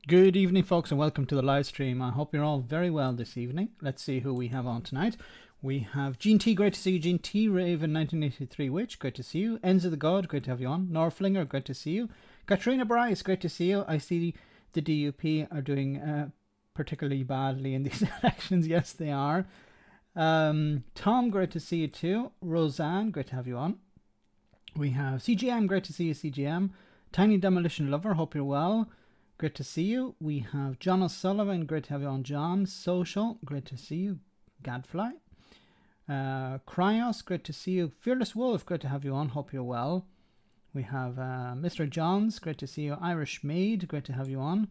Good evening, folks, and welcome to the live stream. I hope you're all very well this evening. Let's see who we have on tonight. We have Gene T, great to see you. Gene T, Raven 1983 Witch, great to see you. Enza the God, great to have you on. Norflinger, great to see you. Katrina Bryce, great to see you. I see the DUP are doing particularly badly in these elections. Yes, they are. Tom, great to see you too. Roseanne, great to have you on. We have CGM, great to see you, CGM. Tiny Demolition Lover, hope you're well. Great to see you. We have John O'Sullivan, great to have you on, John. Social, great to see you. Gadfly. Cryos, great to see you. Fearless Wolf, great to have you on, hope you're well. We have Mr. Johns, great to see you. Irish Maid, great to have you on.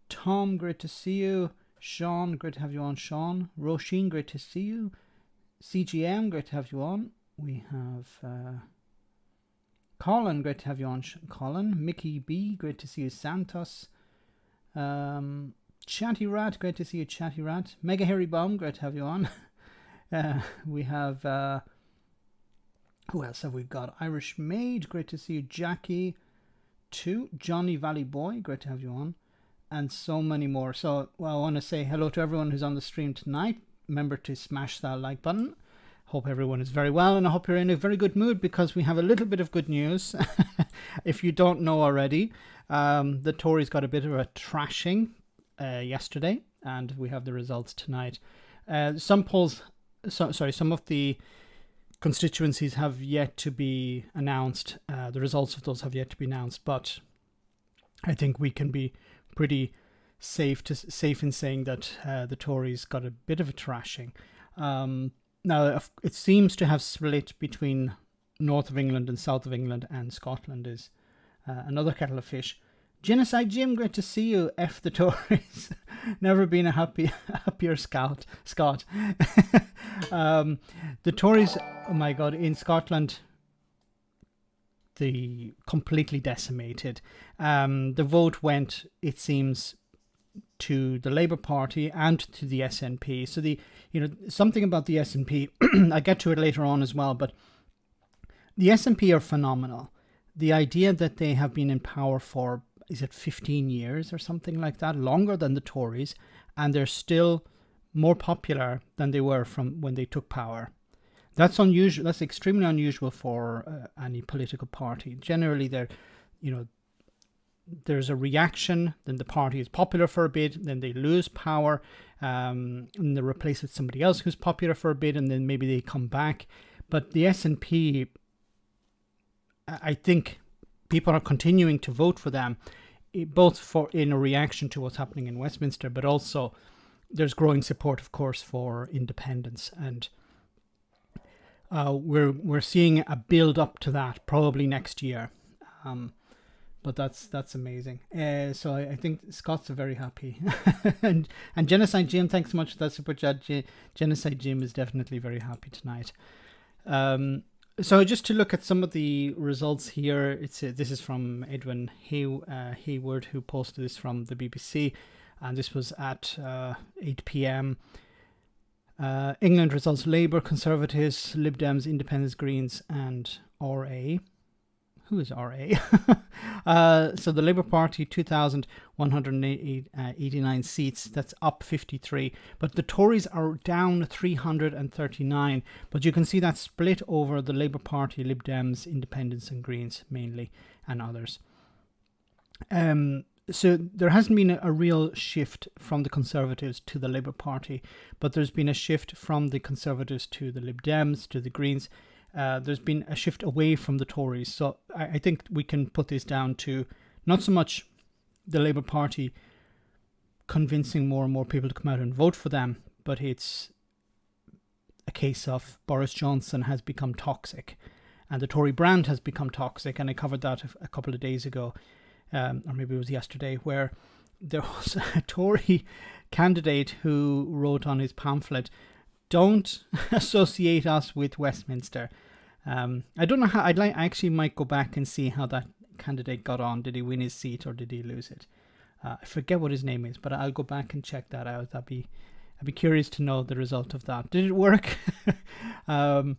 Tom, great to see you. Sean, great to have you on, Sean. Roisin, great to see you. CGM, great to have you on. We have Colin, great to have you on, Colin. Mickey B, great to see you. Santos. Chatty Rat, great to see you, Chatty Rat. Mega Hairy Bomb, great to have you on. We have who else have we got? Irish Maid, great to see you. Jackie 2, Johnny Valley Boy, great to have you on, and so many more. So, well, I want to say hello to everyone who's on the stream tonight. Remember to smash that like button. Hope everyone is very well, and I hope you're in a very good mood because we have a little bit of good news. If you don't know already, the Tories got a bit of a trashing yesterday, and we have the results tonight. Some polls, some of the constituencies have yet to be announced. The results of those have yet to be announced, but I think we can be pretty safe in saying that the Tories got a bit of a trashing. Now, it seems to have split between north of England and south of England, and Scotland is another kettle of fish. Genocide Jim, great to see you. F the Tories. Never been a happier Scot. The Tories, oh my God, in Scotland, the completely decimated. The vote went, it seems, to the Labour Party and to the SNP. So something about the SNP, I get to it later on as well, but the SNP are phenomenal. The idea that they have been in power for, is it 15 years or something like that, longer than the Tories, and they're still more popular than they were from when they took power. That's unusual. That's extremely unusual for any political party. Generally, there's a reaction, then the party is popular for a bit, then they lose power, and they replace with somebody else who's popular for a bit, and then maybe they come back. But the SNP, I think people are continuing to vote for them, both in a reaction to what's happening in Westminster, but also there's growing support, of course, for independence, and we're seeing a build up to that probably next year. But that's amazing. So I think Scots are very happy. and Genocide Jim, thanks so much for that super chat. Genocide Jim is definitely very happy tonight. So just to look at some of the results here, this is from Edwin Hayward, who posted this from the BBC, and this was at 8 p.m. England results: Labour, Conservatives, Lib Dems, Independents, Greens, and RA. Who is RA? So the Labour Party, 2,189 seats. That's up 53. But the Tories are down 339. But you can see that split over the Labour Party, Lib Dems, Independents and Greens mainly, and others. So there hasn't been a real shift from the Conservatives to the Labour Party, but there's been a shift from the Conservatives to the Lib Dems, to the Greens. There's been a shift away from the Tories. So I think we can put this down to not so much the Labour Party convincing more and more people to come out and vote for them, but it's a case of Boris Johnson has become toxic and the Tory brand has become toxic. And I covered that a couple of days ago, or maybe it was yesterday, where there was a Tory candidate who wrote on his pamphlet, "Don't associate us with Westminster." I don't know how. I actually might go back and see how that candidate got on. Did he win his seat or did he lose it? I forget what his name is, but I'll go back and check that out. I'd be curious to know the result of that. Did it work? RA.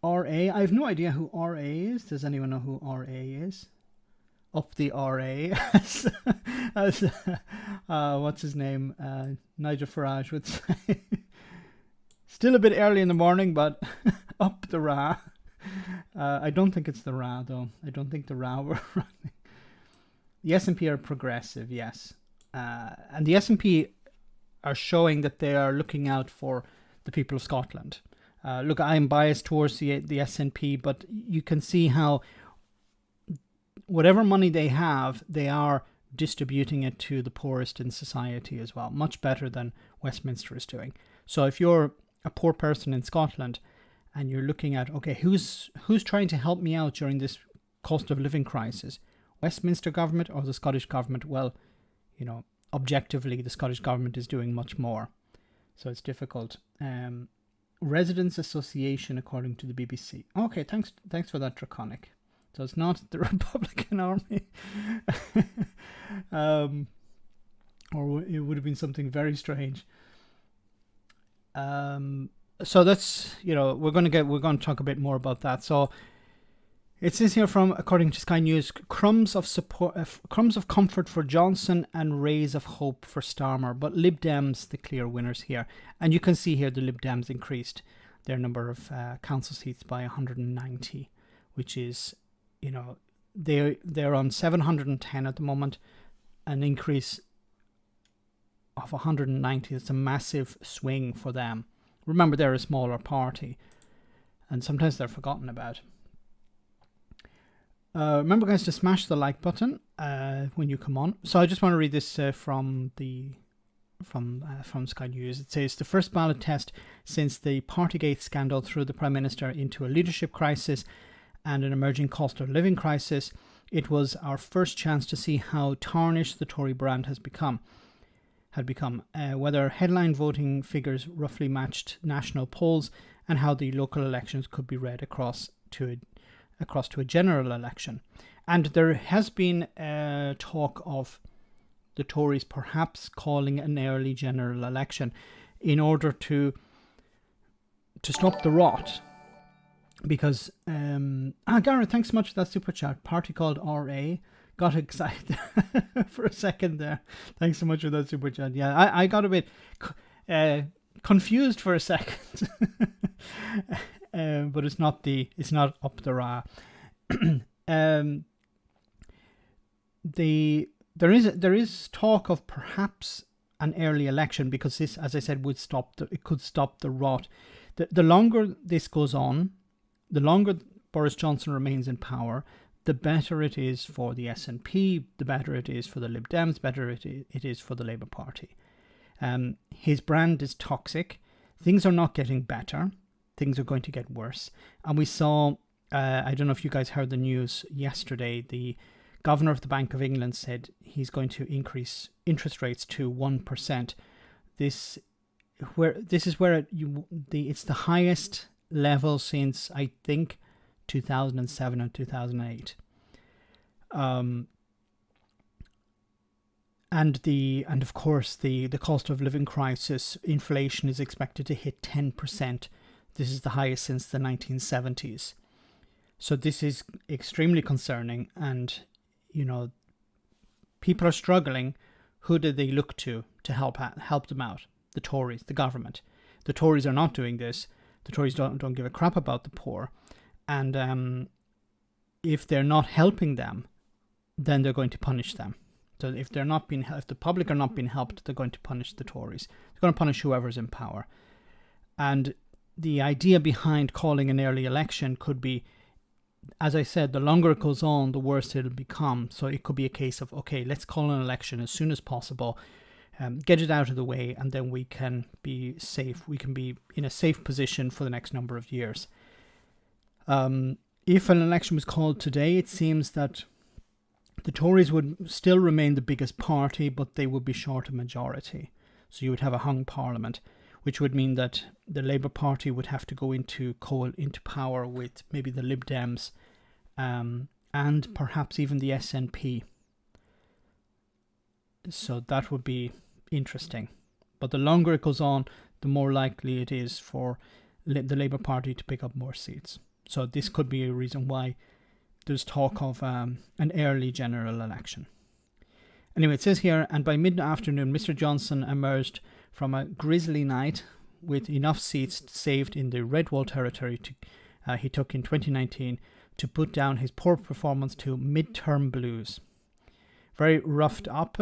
I have no idea who RA is. Does anyone know who RA is? up the RA, as what's his name, Nigel Farage would say. Still a bit early in the morning, but up the Ra. I don't think it's the Ra, though. I don't think the Ra were running. The SNP are progressive, yes. And the SNP are showing that they are looking out for the people of Scotland. Look, I'm biased towards the SNP, but you can see how whatever money they have, they are distributing it to the poorest in society as well. Much better than Westminster is doing. So if you're a poor person in Scotland and you're looking at, okay, who's trying to help me out during this cost of living crisis? Westminster government or the Scottish government? Well, you know, objectively, the Scottish government is doing much more. So it's difficult. Residents Association, according to the BBC. Okay, thanks for that, Draconic. So it's not the Republican Army. Or it would have been something very strange. So that's, you know, we're going to talk a bit more about that. So it says here from, according to Sky News, crumbs of comfort for Johnson and rays of hope for Starmer, but Lib Dems the clear winners here. And you can see here the Lib Dems increased their number of council seats by 190, which is, you know, they're on 710 at the moment, an increase of 190. It's a massive swing for them. Remember, they're a smaller party, and sometimes they're forgotten about. Remember, guys, to smash the like button when you come on. So I just want to read this from Sky News. It says, the first ballot test since the Partygate scandal threw the Prime Minister into a leadership crisis and an emerging cost of living crisis. It was our first chance to see how tarnished the Tory brand had become. Whether headline voting figures roughly matched national polls, and how the local elections could be read across to a general election. And there has been talk of the Tories perhaps calling an early general election in order to stop the rot. Because, Gareth, thanks so much for that super chat. Party called RA. Got excited for a second there. Thanks so much for that super chat. Yeah, I got a bit confused for a second. But it's not up the Ra. There is talk of perhaps an early election, because this, as I said, it could stop the rot. The longer this goes on, the longer Boris Johnson remains in power, the better it is for the SNP, the better it is for the Lib Dems, better it is for the Labour Party. His brand is toxic. Things are not getting better. Things are going to get worse. And we saw, I don't know if you guys heard the news yesterday, the Governor of the Bank of England said he's going to increase interest rates to 1%. This is where it's the highest level since, I think, 2007 and 2008. And of course the cost of living crisis, inflation is expected to hit 10%. This is the highest since the 1970s. So this is extremely concerning, and you know, people are struggling. Who do they look to help them out? The Tories, the government. The Tories are not doing this. The Tories don't give a crap about the poor. And if they're not helping them, then they're going to punish them. So if the public are not being helped, they're going to punish the Tories. They're going to punish whoever's in power. And the idea behind calling an early election could be, as I said, the longer it goes on, the worse it'll become. So it could be a case of, okay, let's call an election as soon as possible, get it out of the way, and then we can be safe. We can be in a safe position for the next number of years. If an election was called today, it seems that the Tories would still remain the biggest party, but they would be short a majority. So you would have a hung parliament, which would mean that the Labour Party would have to go into power with maybe the Lib Dems, and perhaps even the SNP. So that would be interesting. But the longer it goes on, the more likely it is for the Labour Party to pick up more seats. So this could be a reason why there's talk of an early general election. Anyway, it says here, and by mid-afternoon, Mr. Johnson emerged from a grisly night with enough seats saved in the Red Wall territory he took in 2019 to put down his poor performance to midterm blues. Very roughed up,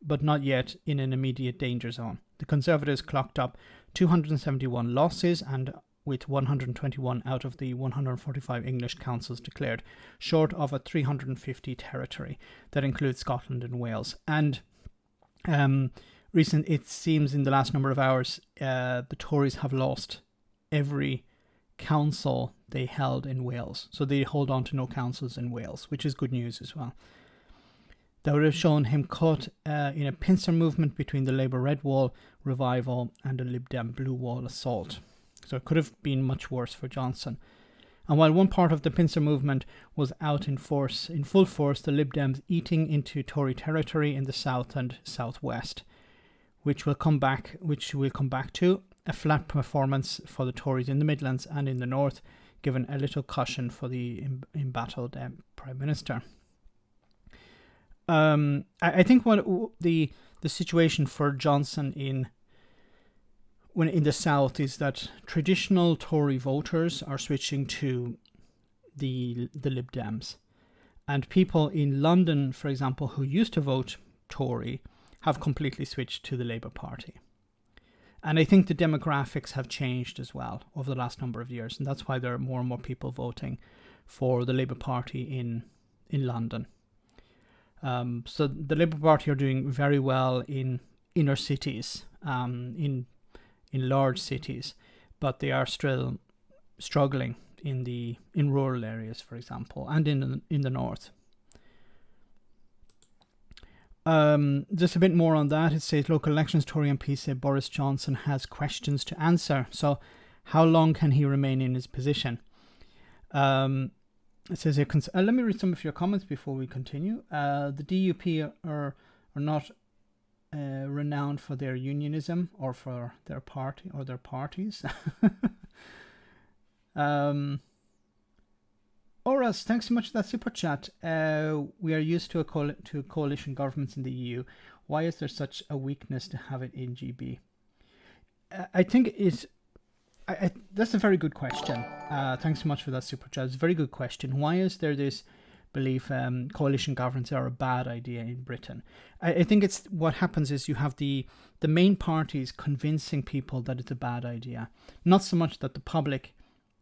but not yet in an immediate danger zone. The Conservatives clocked up 271 losses, and with 121 out of the 145 English councils declared, short of a 350 territory that includes Scotland and Wales. And it seems in the last number of hours, the Tories have lost every council they held in Wales. So they hold on to no councils in Wales, which is good news as well. That would have shown him caught in a pincer movement between the Labour Red Wall revival and the Lib Dem Blue Wall assault. So it could have been much worse for Johnson. And while one part of the pincer movement was out in full force, the Lib Dems eating into Tory territory in the south and southwest, which we'll come back to. A flat performance for the Tories in the Midlands and in the north, given a little cushion for the embattled Prime Minister. I think what the situation for Johnson in the south is that traditional Tory voters are switching to the Lib Dems, and people in London, for example, who used to vote Tory have completely switched to the Labour Party. And I think the demographics have changed as well over the last number of years, and that's why there are more and more people voting for the Labour Party in London. So the Labour Party are doing very well in inner cities, in large cities, but they are still struggling in rural areas, for example, and in the north. Just a bit more on that. It says local elections, Tory MP say Boris Johnson has questions to answer. So how long can he remain in his position? It says here, let me read some of your comments before we continue. The DUP are not renowned for their unionism or for their party or their parties. Oras, thanks so much for that super chat. We are used to coalition governments in the EU. Why is there such a weakness to have it in GB? I think that's a very good question. Thanks so much for that super chat. It's a very good question. Why is there this belief coalition governments are a bad idea in Britain? I think it's what happens is you have the main parties convincing people that it's a bad idea. Not so much that the public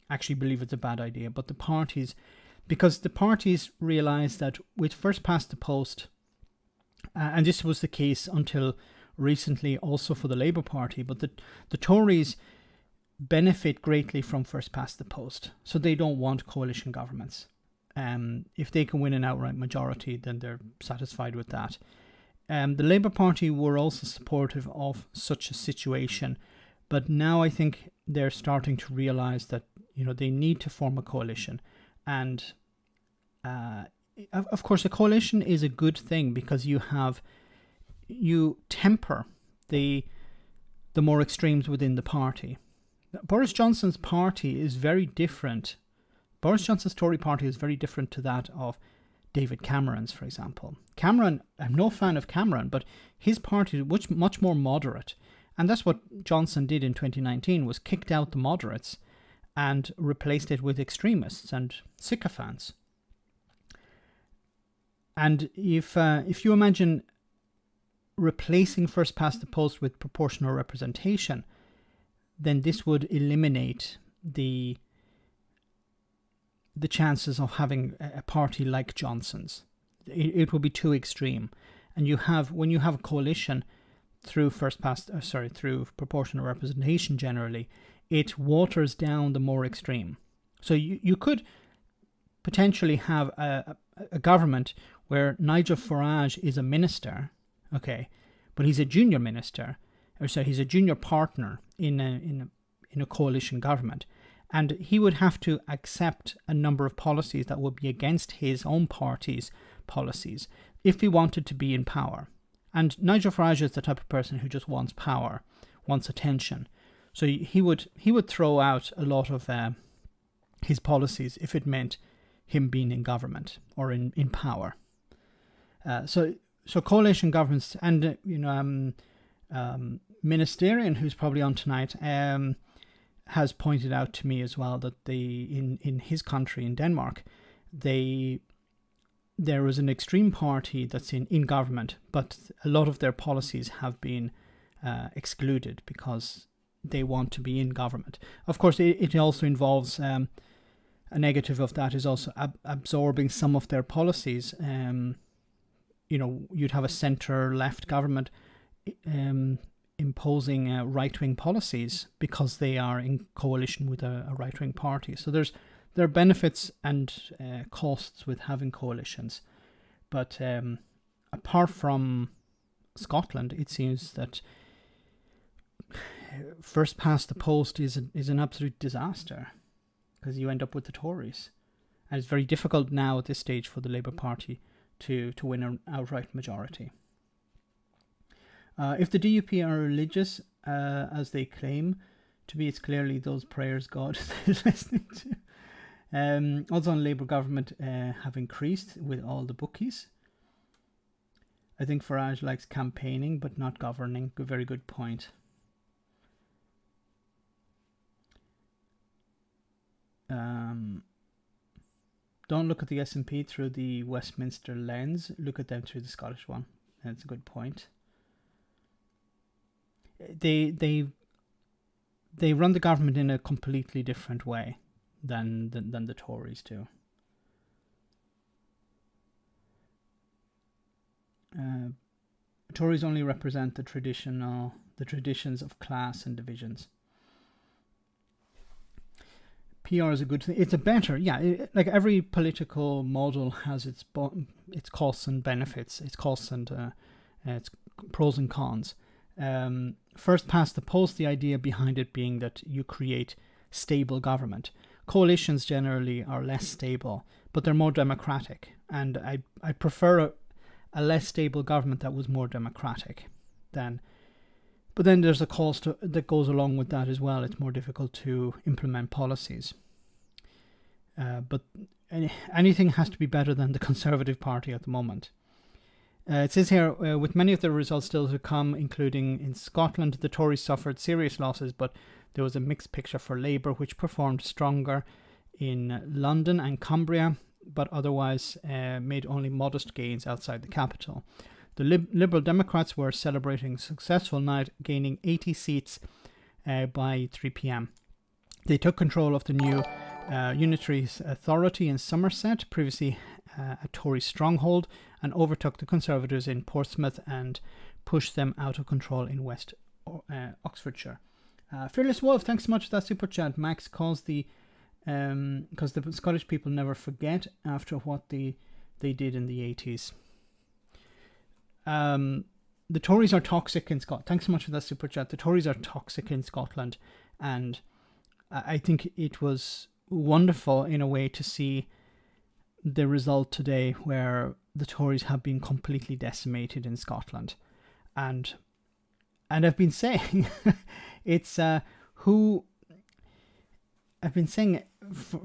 actually believe it's a bad idea, but the parties, because the parties realize that with first past the post, and this was the case until recently also for the Labour Party, but the Tories benefit greatly from first past the post, so they don't want coalition governments. If they can win an outright majority, then they're satisfied with that. The Labour Party were also supportive of such a situation, but now I think they're starting to realise that they need to form a coalition, and of course a coalition is a good thing because you temper the more extremes within the party. Boris Johnson's party is very different. Boris Johnson's Tory party is very different to that of David Cameron's, for example. Cameron, I'm no fan of Cameron, but his party is much more moderate, and that's what Johnson did in 2019, was kicked out the moderates and replaced it with extremists and sycophants. And if you imagine replacing first past the post with proportional representation, then this would eliminate the chances of having a party like Johnson's. It would be too extreme. And when you have a coalition through through proportional representation generally, it waters down the more extreme. So you could potentially have a government where Nigel Farage is a minister, okay, but he's a junior minister, he's a junior partner in a coalition government, and he would have to accept a number of policies that would be against his own party's policies if he wanted to be in power. And Nigel Farage is the type of person who just wants power, wants attention. So he would throw out a lot of his policies if it meant him being in government or in power. So coalition governments, and Ministerian, who's probably on tonight, has pointed out to me as well that in his country, in Denmark, there is an extreme party that's in government, but a lot of their policies have been excluded because they want to be in government. Of course, it also involves a negative of that is also absorbing some of their policies. You'd have a centre-left government imposing right-wing policies because they are in coalition with a right-wing party. So there are benefits and costs with having coalitions. But apart from Scotland, it seems that first past the post is an absolute disaster because you end up with the Tories. And it's very difficult now at this stage for the Labour Party to win an outright majority. If the DUP are religious, as they claim to be, it's clearly those prayers God is listening to. Also on Labour government have increased with all the bookies. I think Farage likes campaigning but not governing. Very good point. Don't look at the SNP through the Westminster lens. Look at them through the Scottish one. That's a good point. They run the government in a completely different way than the Tories do. Tories only represent the traditions of class and divisions. PR is a good thing. It's a better, like every political model has its costs and benefits, its costs and its pros and cons. First past the post, the idea behind it being that you create stable government. Coalitions generally are less stable, but they're more democratic. And I prefer a less stable government that was more democratic than. But then there's a cost that goes along with that as well. It's more difficult to implement policies. But anything has to be better than the Conservative Party at the moment. It says here, with many of the results still to come, including in Scotland, the Tories suffered serious losses, but there was a mixed picture for Labour, which performed stronger in London and Cumbria, but otherwise made only modest gains outside the capital. The Liberal Democrats were celebrating a successful night, gaining 80 seats by 3 p.m. They took control of the new Unitary Authority in Somerset, previously a Tory stronghold, and overtook the Conservatives in Portsmouth and pushed them out of control in West Oxfordshire. Fearless Wolf, thanks so much for that super chat. Max calls because the Scottish people never forget after what they did in the 80s. The Tories are toxic in Scotland. Thanks so much for that super chat. The Tories are toxic in Scotland, and I think it was wonderful in a way to see the result today where the Tories have been completely decimated in Scotland. And I've been saying it's who I've been saying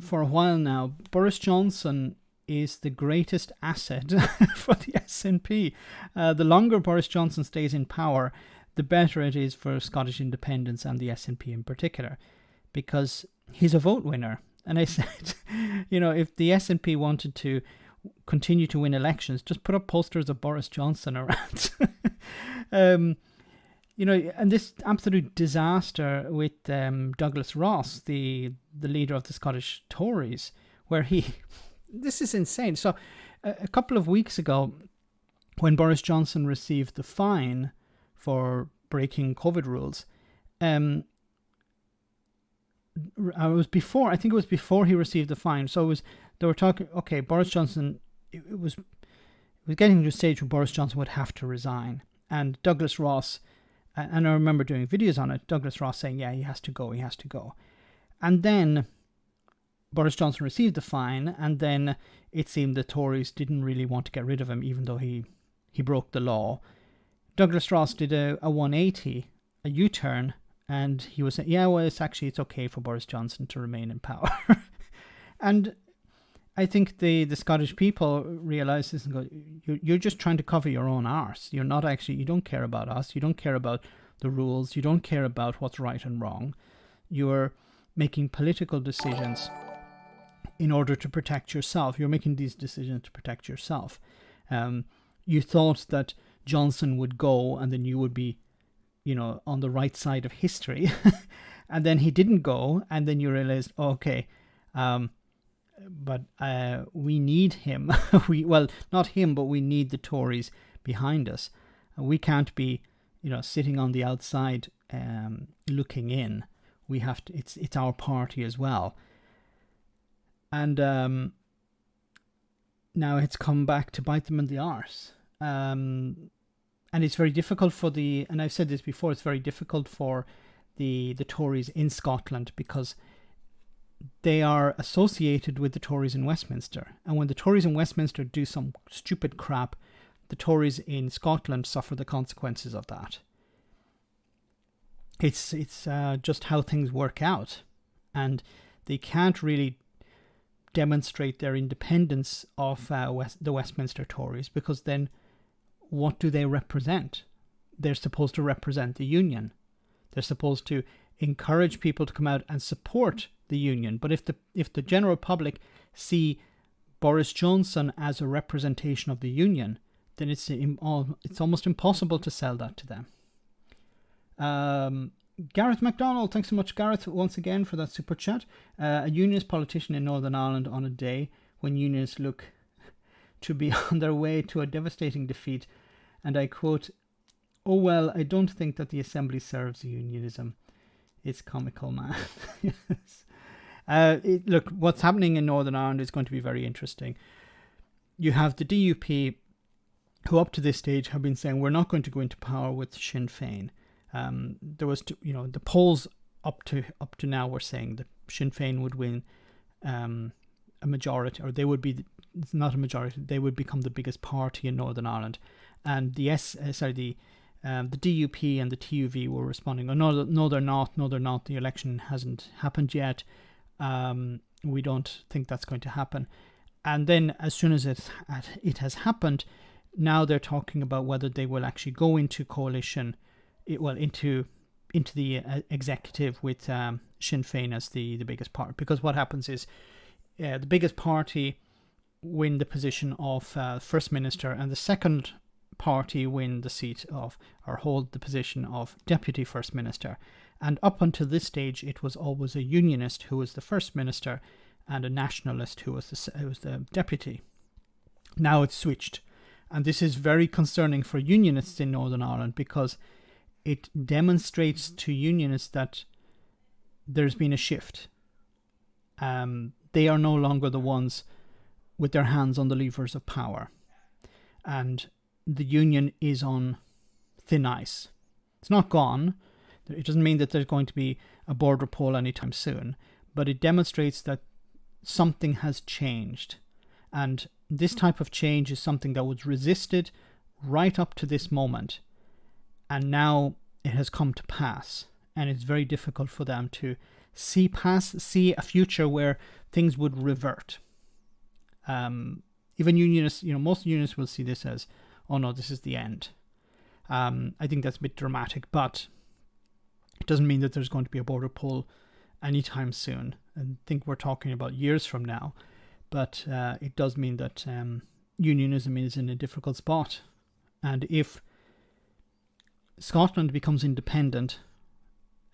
for a while now, Boris Johnson is the greatest asset for the SNP. The longer Boris Johnson stays in power, the better it is for Scottish independence and the SNP in particular, because he's a vote winner. And I said, if the SNP wanted to continue to win elections, just put up posters of Boris Johnson around. And this absolute disaster with Douglas Ross, the leader of the Scottish Tories, where this is insane. So a couple of weeks ago, when Boris Johnson received the fine for breaking COVID rules, I think it was before he received the fine. So they were talking, okay, Boris Johnson, it was getting to a stage where Boris Johnson would have to resign. And Douglas Ross, and I remember doing videos on it, Douglas Ross saying, yeah, he has to go. And then Boris Johnson received the fine, and then it seemed the Tories didn't really want to get rid of him, even though he broke the law. Douglas Ross did a 180, a U-turn, and he was saying, yeah, well, it's okay for Boris Johnson to remain in power. And I think the Scottish people realise this and go, you're just trying to cover your own arse. You're not actually, you don't care about us. You don't care about the rules. You don't care about what's right and wrong. You're making political decisions in order to protect yourself. You're making these decisions to protect yourself. You thought that Johnson would go and then you would be, on the right side of history. And then he didn't go. And then you realized, okay, but we need him. Not him, but we need the Tories behind us. We can't be, sitting on the outside looking in. We have to. It's our party as well. And now it's come back to bite them in the arse. And it's very difficult and I've said this before, it's very difficult for the Tories in Scotland because they are associated with the Tories in Westminster. And when the Tories in Westminster do some stupid crap, the Tories in Scotland suffer the consequences of that. It's just how things work out. And they can't really demonstrate their independence of the Westminster Tories, because then what do they represent? They're supposed to represent the union. They're supposed to encourage people to come out and support the union. But if the general public see Boris Johnson as a representation of the union, then it's almost impossible to sell that to them. Gareth MacDonald, thanks so much, Gareth, once again for that super chat. A unionist politician in Northern Ireland on a day when unionists look to be on their way to a devastating defeat, and I quote, "Oh well, I don't think that the Assembly serves unionism." It's comical, man. Yes. Look, what's happening in Northern Ireland is going to be very interesting. You have the DUP, who up to this stage have been saying we're not going to go into power with Sinn Féin. There was, the polls up to now were saying that Sinn Féin would win a majority, or they would be not a majority. They would become the biggest party in Northern Ireland, and the DUP and the TUV were responding, "Oh no, they're not. No, they're not. The election hasn't happened yet. We don't think that's going to happen." And then, as soon as it has happened, now they're talking about whether they will actually go into coalition. Into the executive with Sinn Féin as the biggest party. Because what happens is the biggest party win the position of First Minister, and the second party win the seat of, or hold the position of, Deputy First Minister. And up until this stage, it was always a unionist who was the First Minister and a nationalist who was the Deputy. Now it's switched. And this is very concerning for unionists in Northern Ireland, because it demonstrates to unionists that there's been a shift. They are no longer the ones with their hands on the levers of power. And the union is on thin ice. It's not gone. It doesn't mean that there's going to be a border poll anytime soon, but it demonstrates that something has changed. And this type of change is something that was resisted right up to this moment. And now it has come to pass, and it's very difficult for them to see a future where things would revert. Even unionists, most unionists will see this as, oh no, this is the end. I think that's a bit dramatic, but it doesn't mean that there's going to be a border poll anytime soon. I think we're talking about years from now, but it does mean that unionism is in a difficult spot. And if Scotland becomes independent,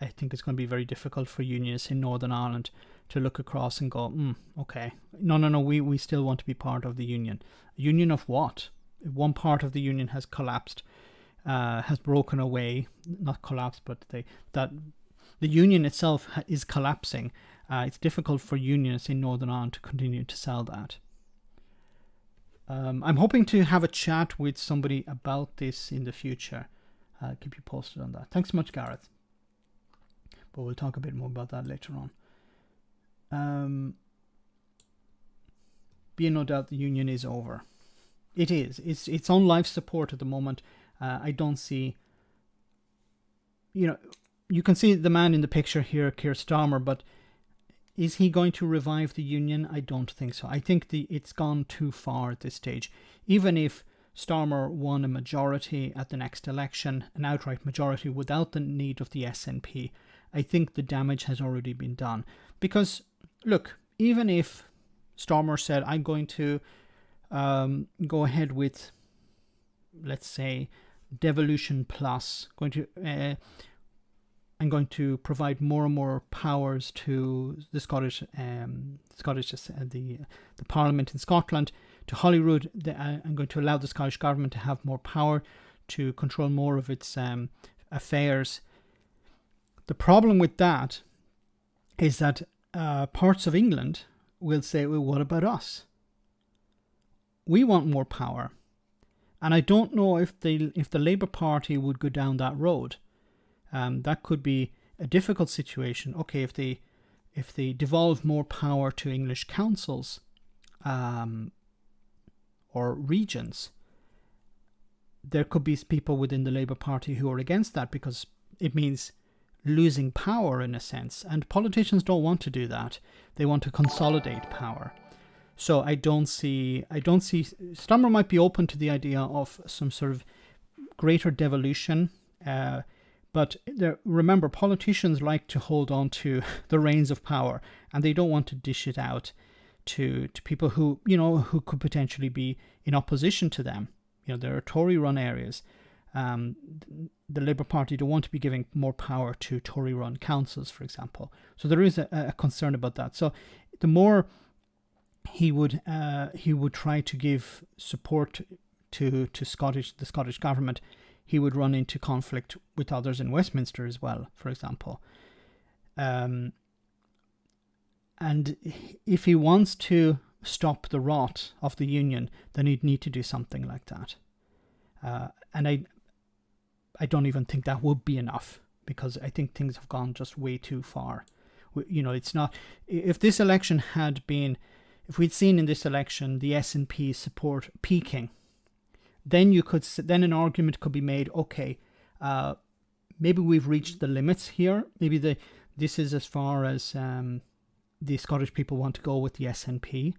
I think it's going to be very difficult for unionists in Northern Ireland to look across and go, okay, no, we still want to be part of the union. A union of what? One part of the union has collapsed, has broken away, not collapsed, but that the union itself is collapsing. It's difficult for unionists in Northern Ireland to continue to sell that. I'm hoping to have a chat with somebody about this in the future. I'll keep you posted on that. Thanks so much, Gareth. But we'll talk a bit more about that later on. Be in no doubt the union is over. It is. It's on life support at the moment. I don't see... you can see the man in the picture here, Keir Starmer, but Is he going to revive the union? I don't think so. I think it's gone too far at this stage. Even if Starmer won a majority at the next election, an outright majority without the need of the SNP, I think the damage has already been done. Because, look, even if Starmer said, I'm going to go ahead with, let's say, devolution plus, I'm going to provide more and more powers to the the Parliament in Scotland, to Holyrood. I'm going to allow the Scottish Government to have more power to control more of its affairs. The problem with that is that parts of England will say, well, what about us? We want more power. And I don't know if the Labour Party would go down that road. That could be a difficult situation. Okay, if they devolve more power to English councils or regions, there could be people within the Labour Party who are against that, because it means losing power in a sense. And politicians don't want to do that. They want to consolidate power. So I don't see Starmer might be open to the idea of some sort of greater devolution, but remember, politicians like to hold on to the reins of power, and they don't want to dish it out to people who could potentially be in opposition to them. There are Tory-run areas. The Labour Party don't want to be giving more power to Tory-run councils, for example. So there is a concern about that. So the more he would try to give support to the Scottish government, he would run into conflict with others in Westminster as well, for example. And if he wants to stop the rot of the union, then he'd need to do something like that. And I don't even think that would be enough, because I think things have gone just way too far. It's not. If this election had been, if we'd seen in this election the SNP support peaking, then an argument could be made. Okay, maybe we've reached the limits here. Maybe this is as far as the Scottish people want to go with the SNP.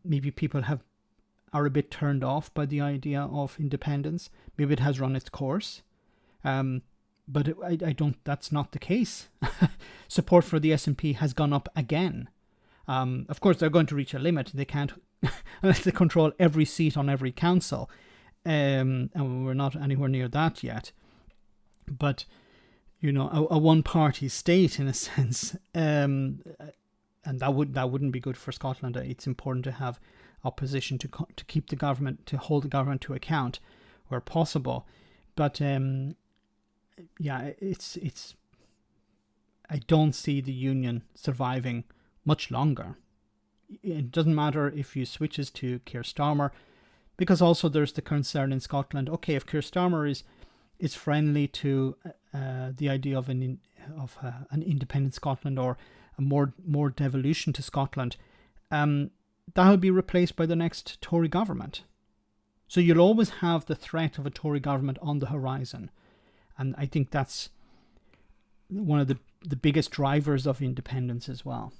Maybe people are a bit turned off by the idea of independence. Maybe it has run its course. But I don't. That's not the case. Support for the SNP has gone up again. Of course, they're going to reach a limit. They can't, unless they control every seat on every council. And we're not anywhere near that yet. But, a one-party state in a sense, and that wouldn't be good for Scotland. It's important to have opposition to keep the government, to hold the government to account where possible. But it's. I don't see the union surviving much longer. It doesn't matter if you switches to Keir Starmer, because also there's the concern in Scotland. Okay, if Keir Starmer is friendly to the idea of an independent Scotland, or a more devolution to Scotland, that will be replaced by the next Tory government. So you'll always have the threat of a Tory government on the horizon, and I think that's one of the biggest drivers of independence as well.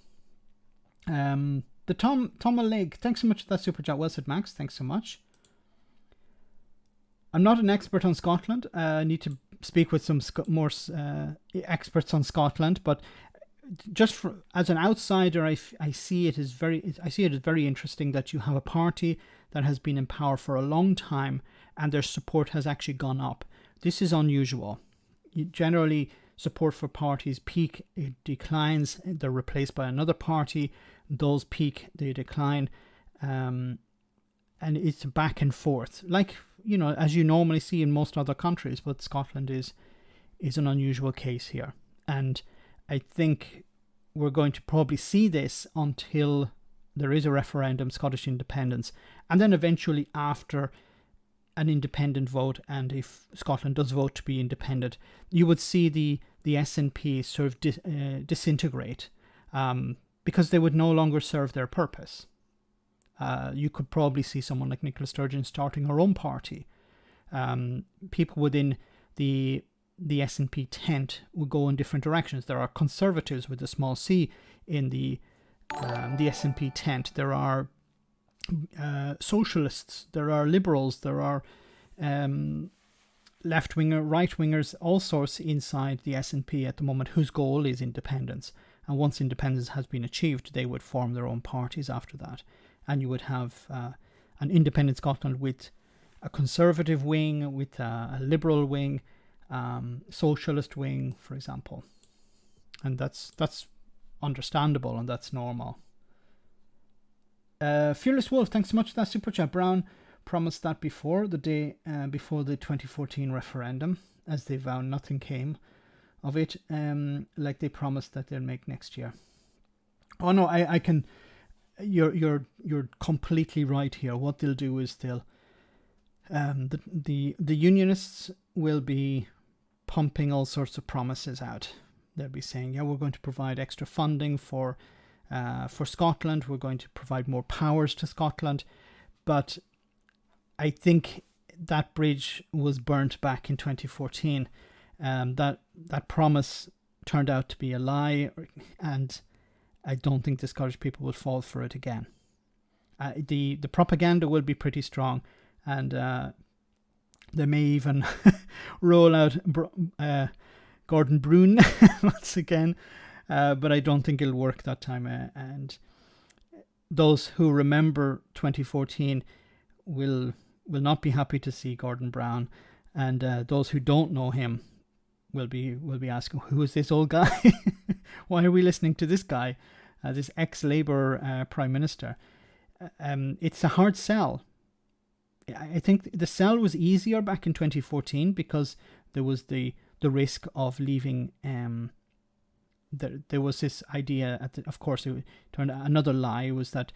The Tom Leg, thanks so much for that super chat. Well said, Max. Thanks so much. I'm not an expert on Scotland. I need to speak with some more experts on Scotland, but just as an outsider, I see it as very interesting that you have a party that has been in power for a long time and their support has actually gone up. This is unusual. Generally, support for parties peak, it declines, they're replaced by another party. Those peak, they decline, and it's back and forth, like as you normally see in most other countries. But Scotland is an unusual case here, and I think we're going to probably see this until there is a referendum, Scottish independence, and then eventually after an independent vote, and if Scotland does vote to be independent, you would see the SNP sort of disintegrate, because they would no longer serve their purpose. You could probably see someone like Nicola Sturgeon starting her own party. People within the the SNP tent will go in different directions. There are conservatives with a small c in the SNP tent. There are socialists. There are liberals. There are left-winger, right-wingers, all sorts inside the SNP at the moment whose goal is independence. And once independence has been achieved, they would form their own parties after that. And you would have an independent Scotland with a conservative wing, with a liberal wing, socialist wing, for example. And that's understandable and that's normal. Fearless Wolf, thanks so much for that super chat. Brown promised that before the day before the 2014 referendum, as they vowed nothing came of it, like they promised that they'll make next year. Oh no, I can. You're completely right here. What they'll do is they'll the unionists will be pumping all sorts of promises out. They'll be saying, yeah, we're going to provide extra funding for Scotland. We're going to provide more powers to Scotland. But I think that bridge was burnt back in 2014. That promise turned out to be a lie, and I don't think the Scottish people will fall for it again. The propaganda will be pretty strong, and they may even roll out Gordon Brown once again, but I don't think it'll work that time. And those who remember 2014 will not be happy to see Gordon Brown, and those who don't know him will be asking, who is this old guy? Why are we listening to this guy, this ex-Labour Prime Minister? It's a hard sell. I think the sell was easier back in 2014 because there was the risk of leaving. There was this idea, of course, it turned out another lie was that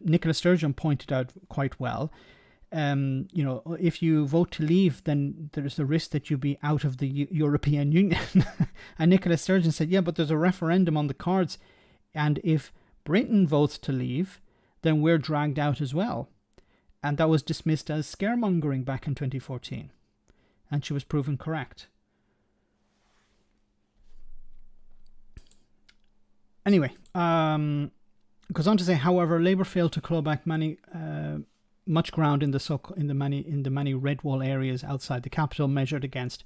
Nicola Sturgeon pointed out quite well. If you vote to leave, then there's a risk that you'll be out of the European Union. And Nicola Sturgeon said, yeah, but there's a referendum on the cards, and if Britain votes to leave, then we're dragged out as well. And that was dismissed as scaremongering back in 2014. And she was proven correct. Anyway, goes on to say, however, Labour failed to claw back much ground in the many red wall areas outside the capital, measured against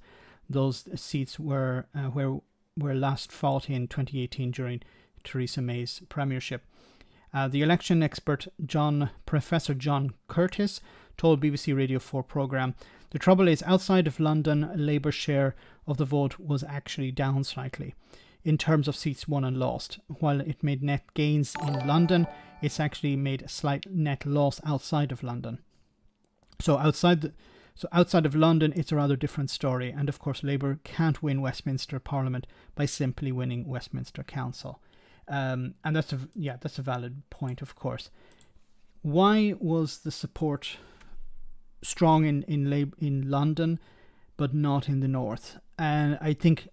those seats were last fought in 2018 during Theresa May's premiership. The election expert Professor John Curtis told BBC Radio 4 programme, the trouble is, outside of London, Labour's share of the vote was actually down slightly in terms of seats won and lost. While it made net gains in London, it's actually made a slight net loss outside of London. So outside of London, it's a rather different story. And of course, Labour can't win Westminster Parliament by simply winning Westminster Council. And that's a valid point, of course. Why was the support strong in London, but not in the north? And I think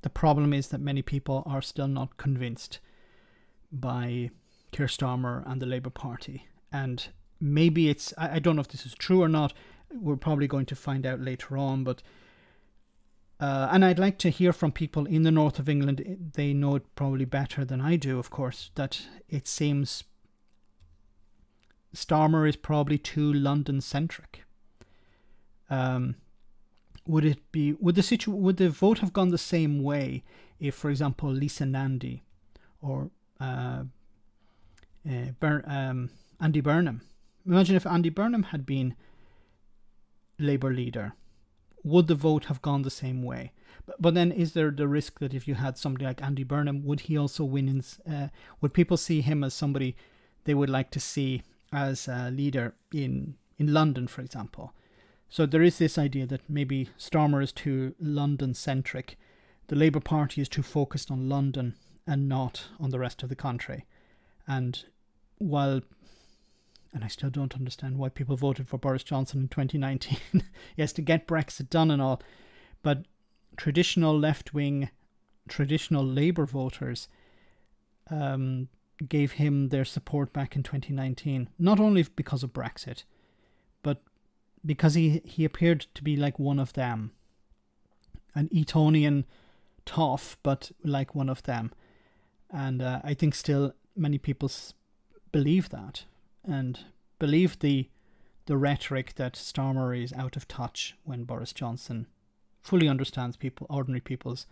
the problem is that many people are still not convinced by Keir Starmer and the Labour Party. And maybe I don't know if this is true or not. We're probably going to find out later on, but and I'd like to hear from people in the north of England. They know it probably better than I do, of course, that it seems Starmer is probably too London-centric. Would the vote have gone the same way if, for example, Lisa Nandy or Andy Burnham? Imagine if Andy Burnham had been Labour leader. Would the vote have gone the same way? But then is there the risk that if you had somebody like Andy Burnham, would he also win? Would people see him as somebody they would like to see as a leader in London, for example? So there is this idea that maybe Starmer is too London-centric. The Labour Party is too focused on London and not on the rest of the country. And I still don't understand why people voted for Boris Johnson in 2019. Yes, to get Brexit done and all. But traditional left-wing, traditional Labour voters gave him their support back in 2019. Not only because of Brexit, but because he appeared to be like one of them. Etonian toff, but like one of them. And I think still many people believe that, and believe the rhetoric that Starmer is out of touch when Boris Johnson fully understands ordinary people's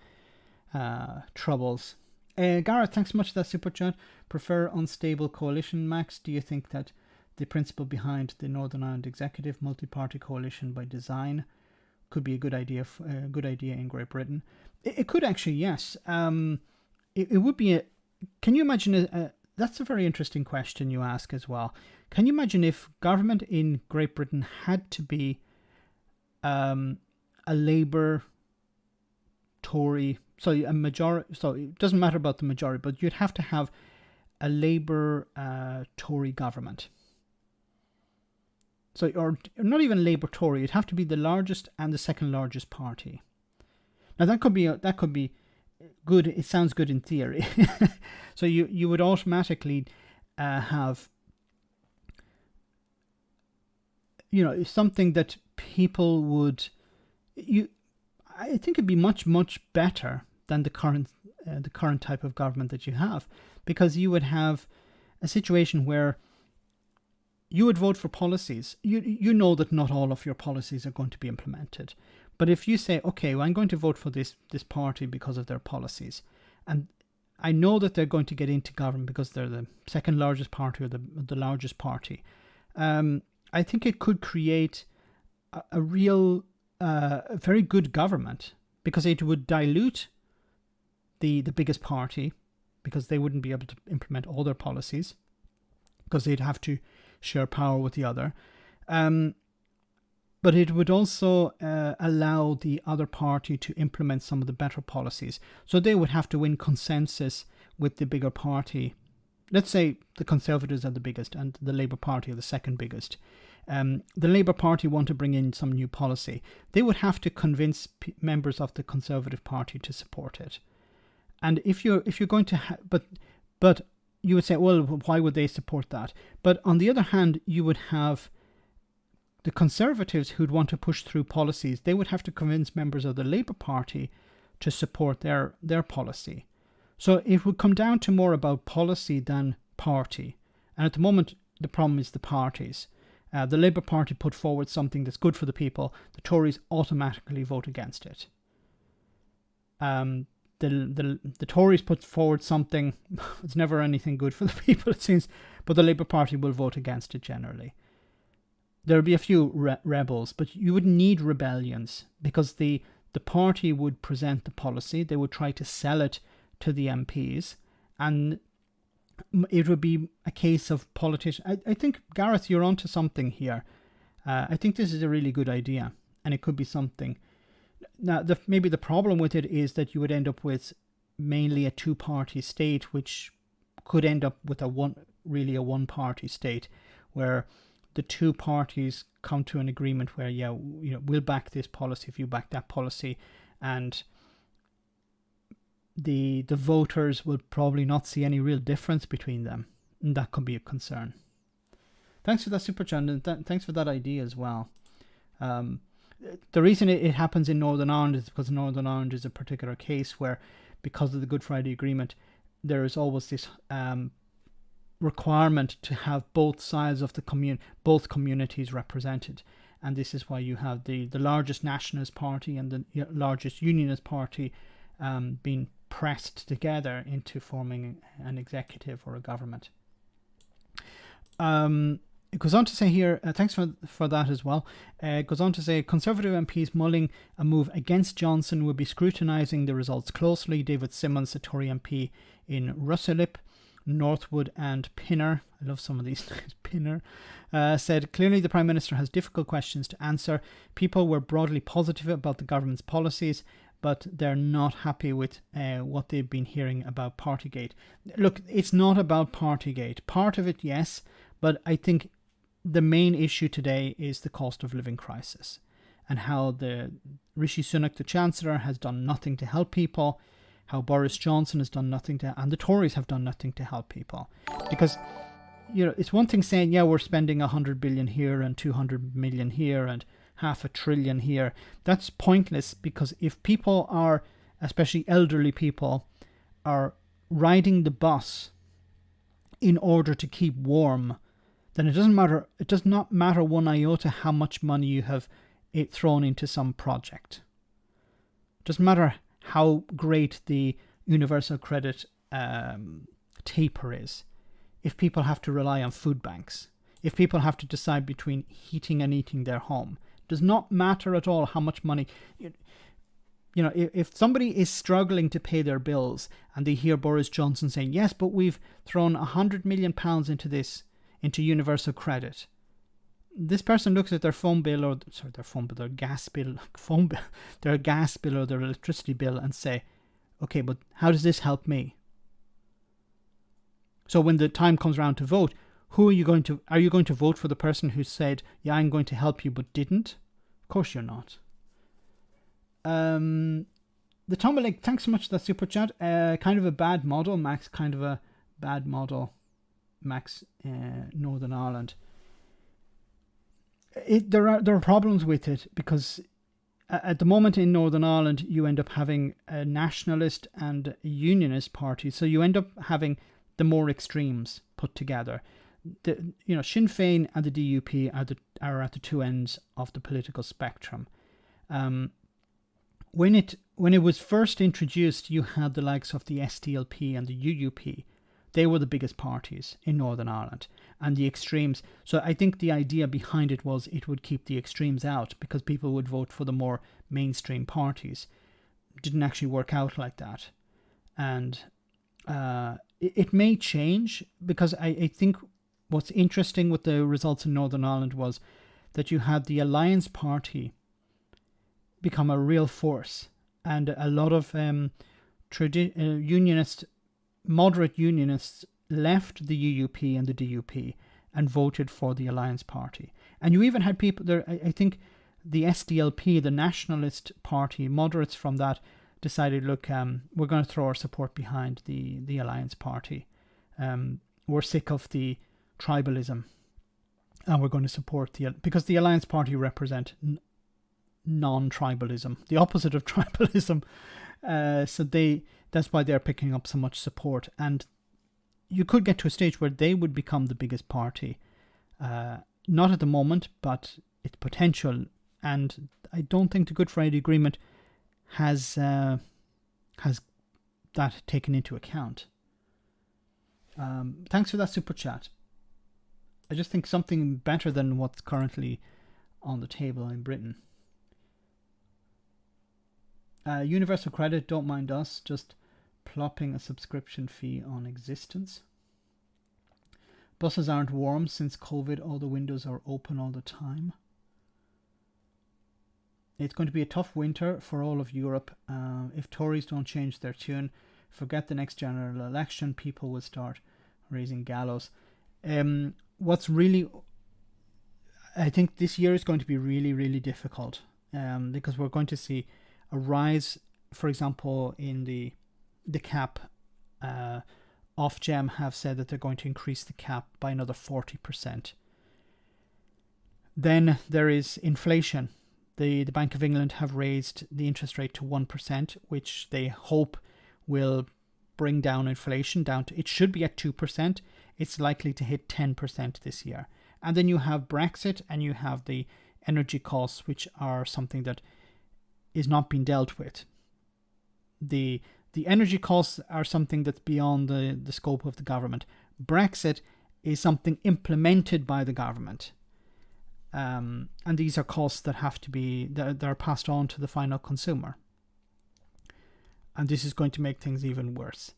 troubles. Gareth, thanks so much for that super chat. Prefer unstable coalition, Max. Do you think that the principle behind the Northern Ireland Executive multi-party coalition by design could be a good idea in Great Britain? It could actually, yes. It would be can you imagine that's a very interesting question you ask as well. Can you imagine if government in Great Britain had to be a Labour, Tory, so a majority, so it doesn't matter about the majority, but you'd have to have a Labour Tory government. So, or not even Labour Tory, it'd have to be the largest and the second largest party. Now that could be good. It sounds good in theory. So you would automatically have, something that people would. I think it'd be much better than the current type of government that you have, because you would have a situation where you would vote for policies. You know that not all of your policies are going to be implemented. But if you say, okay, well, I'm going to vote for this party because of their policies, and I know that they're going to get into government because they're the second largest party or the largest party, I think it could create a real, very good government, because it would dilute the biggest party, because they wouldn't be able to implement all their policies, because they'd have to share power with the other. But it would also allow the other party to implement some of the better policies. So they would have to win consensus with the bigger party. Let's say the Conservatives are the biggest and the Labour Party are the second biggest. The Labour Party want to bring in some new policy. They would have to convince members of the Conservative Party to support it. And if you're going to but you would say, well, why would they support that? But on the other hand, you would have the Conservatives who'd want to push through policies. They would have to convince members of the Labour Party to support their policy. So it would come down to more about policy than party. And at the moment, the problem is the parties. The Labour Party put forward something that's good for the people. The Tories automatically vote against it. The Tories put forward something, it's never anything good for the people, it seems, but the Labour Party will vote against it generally. There'll be a few rebels, but you would need rebellions, because the party would present the policy, they would try to sell it to the MPs, and it would be a case of politicians. I think, Gareth, you're onto something here. I think this is a really good idea, and it could be something. Now, maybe the problem with it is that you would end up with mainly a two-party state, which could end up with a one-party state, where the two parties come to an agreement where, we'll back this policy if you back that policy, and the voters will probably not see any real difference between them, and that could be a concern. Thanks for that, Super Chat, and thanks for that idea as well. The reason it happens in Northern Ireland is because Northern Ireland is a particular case where, because of the Good Friday Agreement, there is always this requirement to have both sides of the both communities represented, and this is why you have the largest nationalist party and the largest unionist party being pressed together into forming an executive or a government. It goes on to say here, thanks for that as well. It goes on to say, Conservative MPs mulling a move against Johnson will be scrutinising the results closely. David Simmons, a Tory MP in Russellip, Northwood and Pinner, I love some of these names, Pinner, said, clearly the Prime Minister has difficult questions to answer. People were broadly positive about the government's policies, but they're not happy with what they've been hearing about Partygate. Look, it's not about Partygate. Part of it, yes, but I think the main issue today is the cost of living crisis, and how the Rishi Sunak, the Chancellor, has done nothing to help people, how Boris Johnson has done nothing and the Tories have done nothing to help people. Because, it's one thing saying, we're spending 100 billion here and 200 million here, and 500 billion here. That's pointless, because if people are, especially elderly people, are riding the bus in order to keep warm, then it does not matter one iota how much money you have thrown into some project. It doesn't matter how great the universal credit taper is. If people have to rely on food banks, if people have to decide between heating and eating their home, it does not matter at all how much money. You know, if somebody is struggling to pay their bills and they hear Boris Johnson saying, yes, but we've thrown £100 million into this, into universal credit, this person looks at their phone bill, or their gas bill, their gas bill or their electricity bill, and say, okay, but how does this help me? So when the time comes around to vote, are you going to vote for the person who said, yeah, I'm going to help you, but didn't? Of course you're not. The Tomba Lake, thanks so much for that super chat. Kind of a bad model, Max. Kind of a bad model, Max. Northern Ireland. There are problems with it, because at the moment in Northern Ireland you end up having a nationalist and a unionist party. So you end up having the more extremes put together. Sinn Féin and the DUP are at the two ends of the political spectrum. When it was first introduced, you had the likes of the SDLP and the UUP. They were the biggest parties in Northern Ireland, and the extremes. So I think the idea behind it was it would keep the extremes out, because people would vote for the more mainstream parties. It didn't actually work out like that. And it may change, because I think what's interesting with the results in Northern Ireland was that you had the Alliance Party become a real force, and a lot of moderate unionists left the UUP and the DUP and voted for the Alliance Party. And you even had people there, I think the SDLP, the Nationalist Party, moderates from that, decided, look, we're going to throw our support behind the Alliance Party. We're sick of the tribalism, and we're going to support because the Alliance Party represent non-tribalism, the opposite of tribalism. So that's why they're picking up so much support, and you could get to a stage where they would become the biggest party. Not at the moment, but it's potential, and I don't think the Good Friday Agreement has that taken into account. Thanks for that super chat. I just think something better than what's currently on the table in Britain. Universal credit, don't mind us, just plopping a subscription fee on existence. Buses aren't warm since COVID, all the windows are open all the time. It's going to be a tough winter for all of Europe. If Tories don't change their tune, forget the next general election, people will start raising gallows. I think this year is going to be really, really difficult, because we're going to see a rise, for example, in the cap. Ofgem have said that they're going to increase the cap by another 40%. Then there is inflation. The Bank of England have raised the interest rate to 1%, which they hope will bring down inflation down to, it should be at 2%. It's likely to hit 10% this year. And then you have Brexit, and you have the energy costs, which are something that is not being dealt with. The energy costs are something that's beyond the scope of the government. Brexit is something implemented by the government. And these are costs that have to be, that are passed on to the final consumer. And this is going to make things even worse.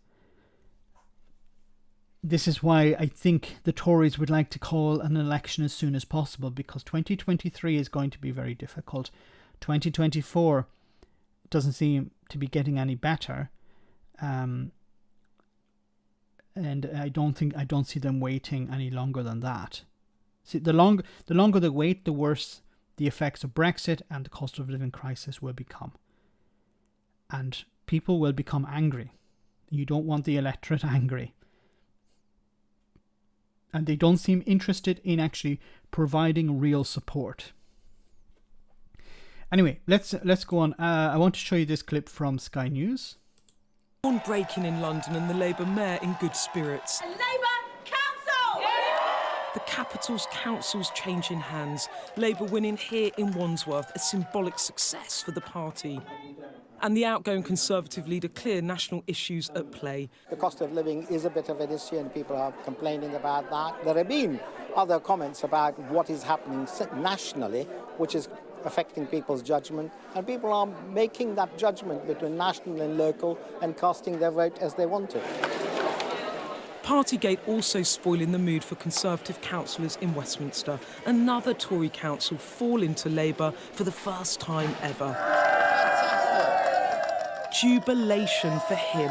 This is why I think the Tories would like to call an election as soon as possible, because 2023 is going to be very difficult. 2024 doesn't seem to be getting any better. And I don't see them waiting any longer than that. See, the longer they wait, the worse the effects of Brexit and the cost of living crisis will become. And people will become angry. You don't want the electorate angry. And they don't seem interested in actually providing real support. Anyway, let's go on. I want to show you this clip from Sky News. Dawn breaking in London and the Labour mayor in good spirits. Labour Council! The capital's council's changing hands. Labour winning here in Wandsworth, a symbolic success for the party. And the outgoing Conservative leader clear national issues at play. The cost of living is a bit of an issue and people are complaining about that. There have been other comments about what is happening nationally, which is affecting people's judgment, and people are making that judgment between national and local and casting their vote as they want to. Partygate also spoiling the mood for Conservative councillors in Westminster. Another Tory council fall into Labour for the first time ever. Jubilation for him.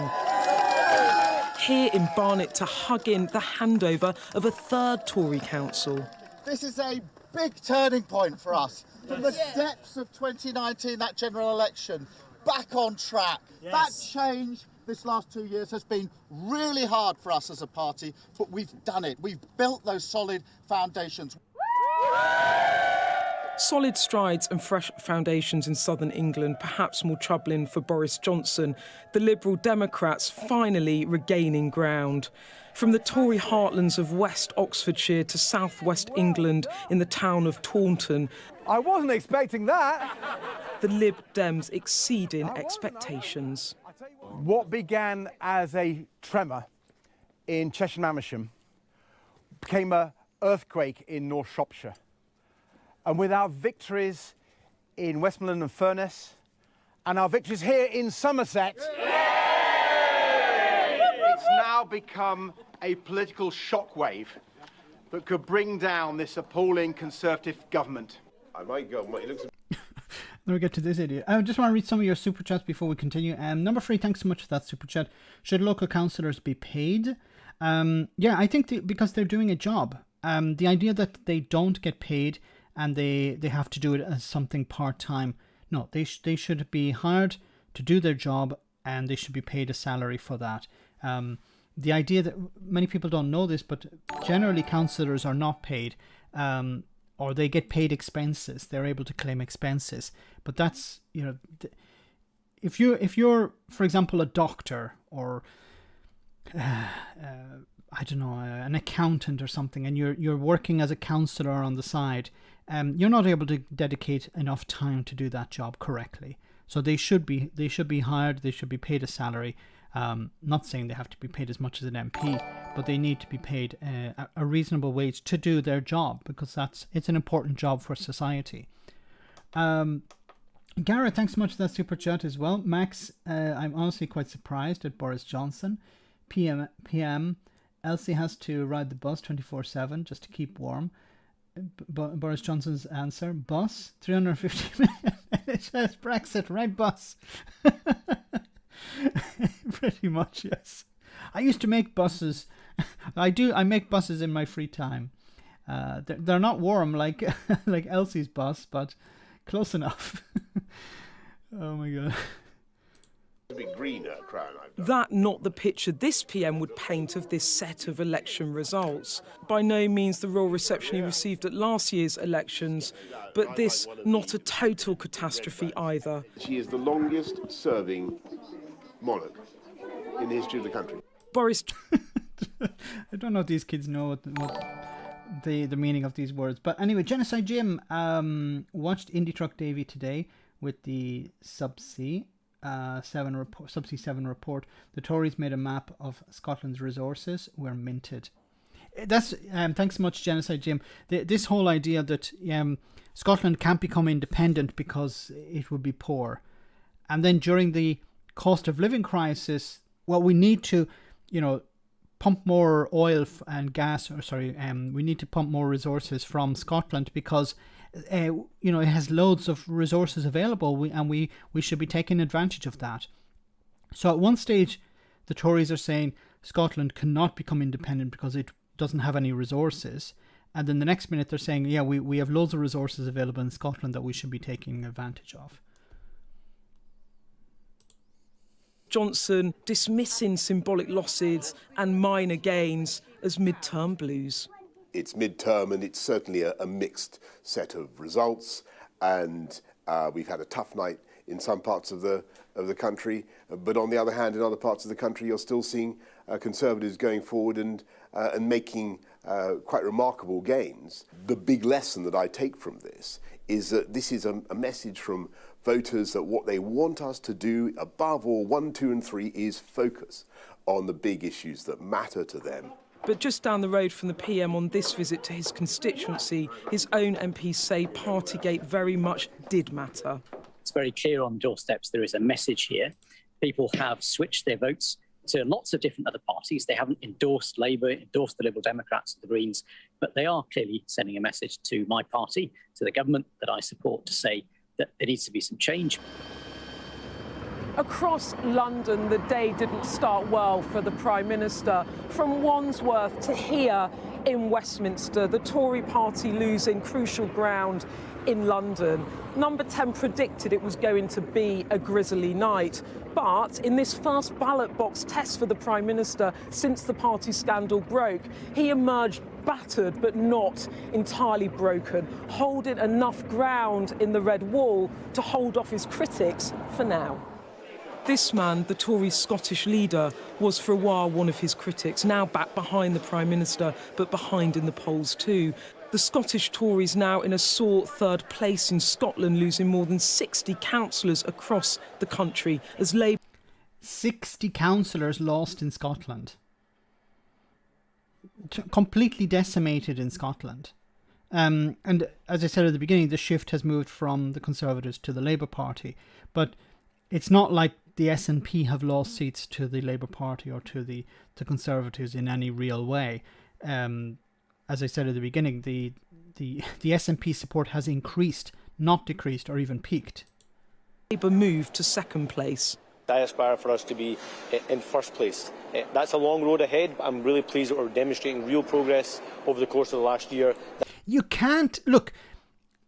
Here in Barnet to hug in the handover of a third Tory council. This is a big turning point for us. From the depths of 2019, that general election, back on track. Yes. That change this last 2 years has been really hard for us as a party, but we've done it. We've built those solid foundations. Solid strides and fresh foundations in southern England, perhaps more troubling for Boris Johnson. The Liberal Democrats finally regaining ground. From the Tory heartlands of West Oxfordshire to South West England in the town of Taunton. I wasn't expecting that. The Lib Dems exceeding expectations. What began as a tremor in Cheshire and Amersham became an earthquake in North Shropshire. And with our victories in Westmoreland and Furness, and our victories here in Somerset, it's now become a political shockwave that could bring down this appalling Conservative government. I might go. It looks. Then we get to this idiot. I just want to read some of your super chats before we continue. Number 3, thanks so much for that super chat. Should local councillors be paid? Yeah, I think because they're doing a job. The idea that they don't get paid and they have to do it as something part-time. No, they should be hired to do their job and they should be paid a salary for that. The idea that many people don't know this, but generally councillors are not paid, or they get paid expenses. They're able to claim expenses. But that's, you know, if you're, for example, a doctor or I don't know, an accountant or something, and you're working as a counsellor on the side, you're not able to dedicate enough time to do that job correctly. So they should be hired. They should be paid a salary. Not saying they have to be paid as much as an MP, but they need to be paid a reasonable wage to do their job, because it's an important job for society. Gareth, thanks so much for that super chat as well. Max, I'm honestly quite surprised at Boris Johnson. PM, Elsie has to ride the bus 24/7 just to keep warm. Boris Johnson's answer: bus, 350 million. NHS Brexit, right bus. Pretty much, yes. I used to make buses. I make buses in my free time. They're not warm like like Elsie's bus, but close enough. Oh my god. A bit greener crown I've done. That not the picture this PM would paint of this set of election results. By no means the royal reception he received at last year's elections, but this not a total catastrophe either. She is the longest serving monarch in the history of the country. Boris... I don't know if these kids know what the meaning of these words. But anyway, Genocide Jim watched Indie Truck Davy today with the Subsea 7 report. The Tories made a map of Scotland's resources were minted. That's thanks so much, Genocide Jim. This whole idea that Scotland can't become independent because it would be poor, and then during the cost of living crisis, well, we need to, pump more oil and gas, we need to pump more resources from Scotland because it has loads of resources available, and we should be taking advantage of that. So at one stage, the Tories are saying Scotland cannot become independent because it doesn't have any resources, and then the next minute they're saying, yeah, we have loads of resources available in Scotland that we should be taking advantage of. Johnson dismissing symbolic losses and minor gains as mid-term blues. It's mid-term and it's certainly a mixed set of results, and We've had a tough night in some parts of the country, but on the other hand, in other parts of the country, you're still seeing Conservatives going forward and making quite remarkable gains. The big lesson that I take from this is that this is a message from voters that what they want us to do, above all, 1, 2 and 3, is focus on the big issues that matter to them. But just down the road from the PM on this visit to his constituency, his own MPs say Partygate very much did matter. It's very clear on doorsteps there is a message here. People have switched their votes to lots of different other parties. They haven't endorsed Labour, endorsed the Liberal Democrats, the Greens, but they are clearly sending a message to my party, to the government that I support, to say that there needs to be some change. Across London, the day didn't start well for the Prime Minister. From Wandsworth to here in Westminster, the Tory party losing crucial ground in London. Number 10 predicted it was going to be a grisly night. But in this first ballot box test for the Prime Minister since the party scandal broke, he emerged battered but not entirely broken, holding enough ground in the red wall to hold off his critics for now. This man, the Tory Scottish leader, was for a while one of his critics, now back behind the Prime Minister, but behind in the polls too. The Scottish Tories now in a sore third place in Scotland, losing more than 60 councillors across the country as Labour... 60 councillors lost in Scotland. Completely decimated in Scotland. And as I said at the beginning, the shift has moved from the Conservatives to the Labour Party. But it's not like the SNP have lost seats to the Labour Party or to the Conservatives in any real way. As I said at the beginning, the SNP support has increased, not decreased or even peaked. Labour moved to second place. I aspire for us to be in first place. That's a long road ahead, but I'm really pleased that we're demonstrating real progress over the course of the last year. You can't... Look,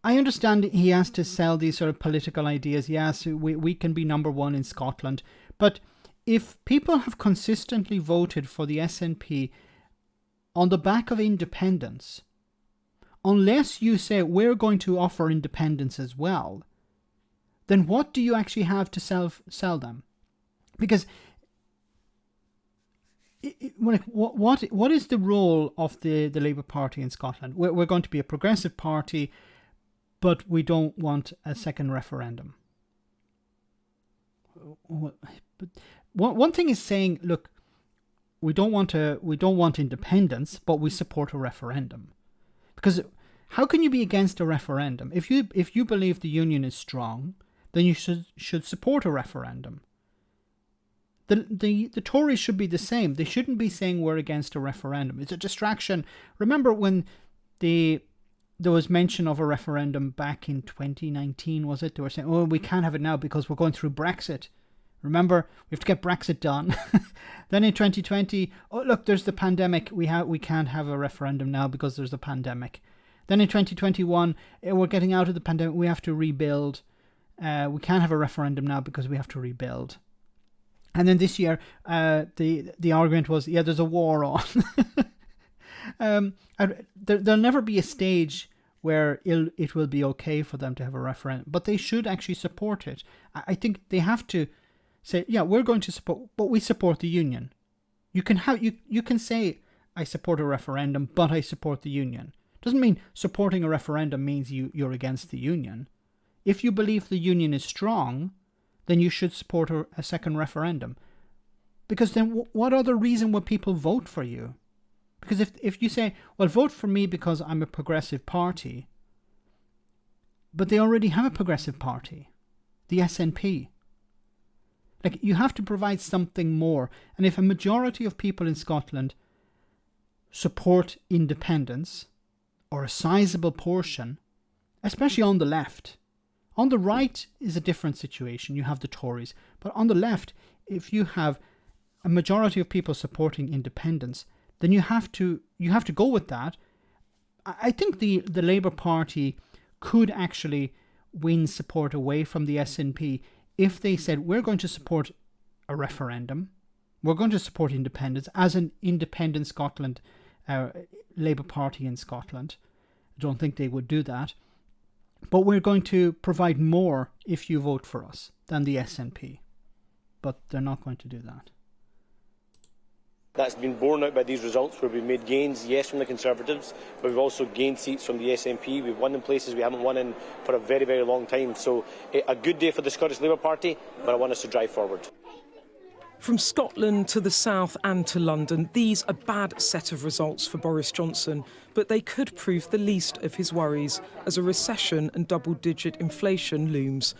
I understand he has to sell these sort of political ideas. Yes, we can be number one in Scotland. But if people have consistently voted for the SNP on the back of independence, unless you say we're going to offer independence as well, then what do you actually have to sell them? Because what is the role of the Labour Party in Scotland? We're going to be a progressive party, but we don't want a second referendum. But one thing is saying, look, we don't want independence, but we support a referendum. Because how can you be against a referendum? If you believe the union is strong, then you should support a referendum. The Tories should be the same. They shouldn't be saying we're against a referendum. It's a distraction. Remember when there was mention of a referendum back in 2019, was it? They were saying, oh, we can't have it now because we're going through Brexit. Remember, we have to get Brexit done. Then in 2020, oh, look, there's the pandemic. We can't have a referendum now because there's a pandemic. Then in 2021, we're getting out of the pandemic. We have to rebuild. We can't have a referendum now because we have to rebuild. And then this year, the argument was, yeah, there's a war on. There'll never be a stage where it will be okay for them to have a referendum, but they should actually support it. I think they have to say, yeah, we're going to support, but we support the union. You can say, I support a referendum, but I support the union. Doesn't mean supporting a referendum means you're against the union. If you believe the union is strong, then you should support a second referendum. Because then what other reason would people vote for you? Because if you say, well, vote for me because I'm a progressive party, but they already have a progressive party, the SNP. Like, you have to provide something more. And if a majority of people in Scotland support independence, or a sizable portion, especially on the left. On the right is a different situation. You have the Tories. But on the left, if you have a majority of people supporting independence, then you have to go with that. I think the Labour Party could actually win support away from the SNP if they said, we're going to support a referendum, we're going to support independence as an independent Scotland Labour Party in Scotland. I don't think they would do that. but we're going to provide more if you vote for us than the SNP. But they're not going to do that. That's been borne out by these results, where we've made gains, yes, from the Conservatives, but we've also gained seats from the SNP. We've won in places we haven't won in for a very, very long time. So a good day for the Scottish Labour Party, but I want us to drive forward. From Scotland to the south and to London, these are a bad set of results for Boris Johnson, but they could prove the least of his worries as a recession and double-digit inflation looms.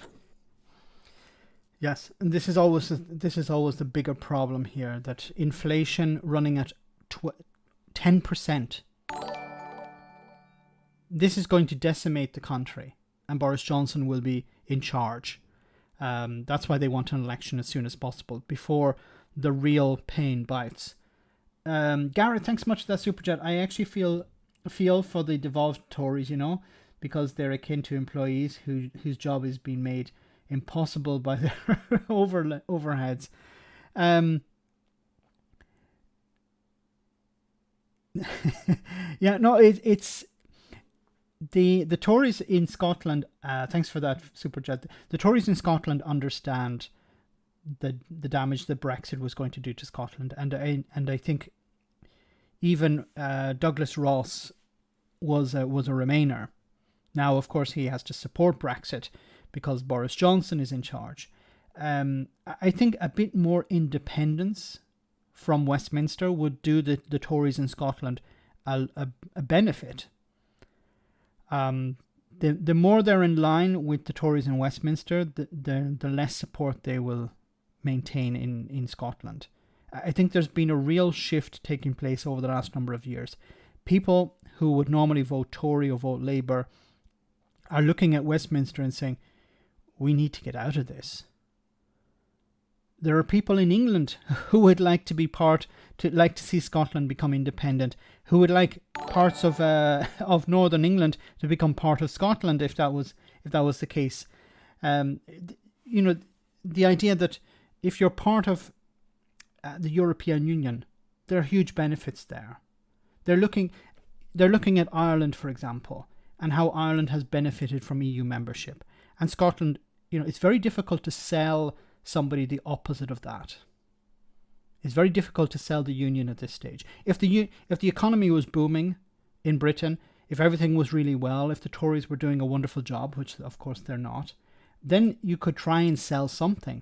Yes, and this is always the bigger problem here, that inflation running at 10%. This is going to decimate the country, and Boris Johnson will be in charge. That's why they want an election as soon as possible, before the real pain bites. Gareth, thanks so much for that super chat. I actually feel for the devolved Tories, you know, because they're akin to employees whose job is being made impossible by their overheads. Yeah, no, it's the Tories in Scotland. Thanks for that super chat. The Tories in Scotland understand the damage that Brexit was going to do to Scotland, and I think even Douglas Ross was a Remainer. Now, of course, he has to support Brexit because Boris Johnson is in charge. I think a bit more independence from Westminster would do the Tories in Scotland a benefit. The more they're in line with the Tories in Westminster, the less support they will maintain in Scotland. I think there's been a real shift taking place over the last number of years. People who would normally vote Tory or vote Labour are looking at Westminster and saying, we need to get out of this. There are people in England who would like to see Scotland become independent, who would like parts of Northern England to become part of Scotland if that was the case. You know, the idea that if you're part of the European Union, there are huge benefits there. They're looking at Ireland, for example, and how Ireland has benefited from EU membership. And Scotland, you know, it's very difficult to sell somebody the opposite of that. It's very difficult to sell the union at this stage. If the economy was booming in Britain, if everything was really well, if the Tories were doing a wonderful job, which of course they're not, then you could try and sell something.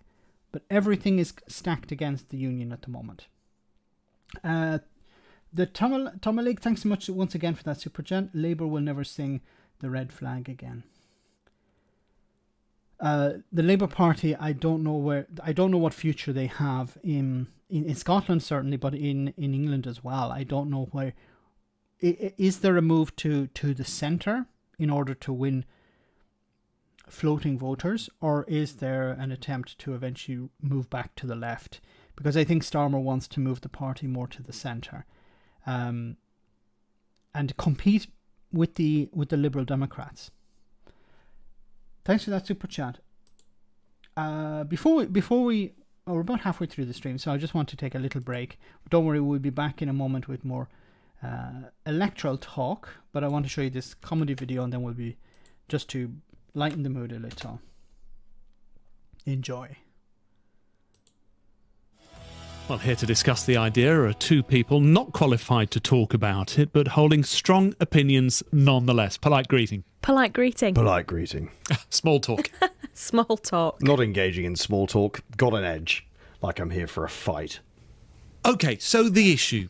But everything is stacked against the union at the moment. The Tomalik, thanks so much once again for that super chat. Labour will never sing the red flag again. The Labour Party, I don't know what future they have in Scotland certainly, but in England as well. I don't know where. Is there a move to the centre in order to win floating voters, or is there an attempt to eventually move back to the left? Because I think Starmer wants to move the party more to the centre, and compete with the Liberal Democrats. Thanks for that super chat. Before we we're about halfway through the stream, so I just want to take a little break. Don't worry, we'll be back in a moment with more electoral talk. But I want to show you this comedy video, and then we'll be just to lighten the mood a little. Enjoy. Well, here to discuss the idea are two people not qualified to talk about it, but holding strong opinions nonetheless. Polite greeting. Polite greeting. Polite greeting. Small talk. Small talk. Not engaging in small talk. Got an edge. Like I'm here for a fight. OK, so the issue.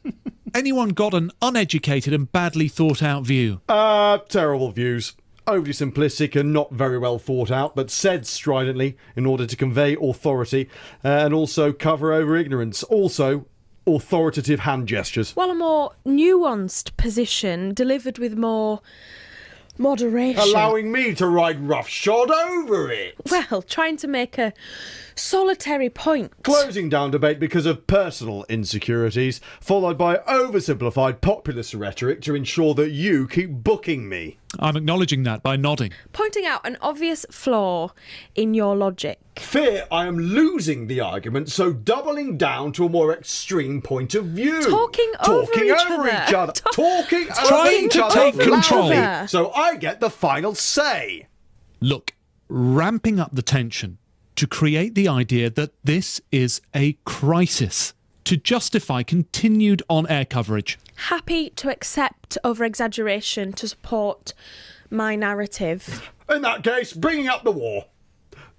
Anyone got an uneducated and badly thought out view? Terrible views. Overly simplistic and not very well thought out, but said stridently in order to convey authority and also cover over ignorance. Also, authoritative hand gestures. Well, a more nuanced position delivered with more moderation. Allowing me to ride roughshod over it. Well, trying to make a solitary point. Closing down debate because of personal insecurities, followed by oversimplified populist rhetoric to ensure that you keep booking me. I'm acknowledging that by nodding. Pointing out an obvious flaw in your logic. Fear I am losing the argument, so doubling down to a more extreme point of view. Talking over each other. Talking over Trying each to other take control. loudly, so I get the final say. Look, ramping up the tension to create the idea that this is a crisis, to justify continued on-air coverage. Happy to accept over-exaggeration to support my narrative. In that case, bringing up the war.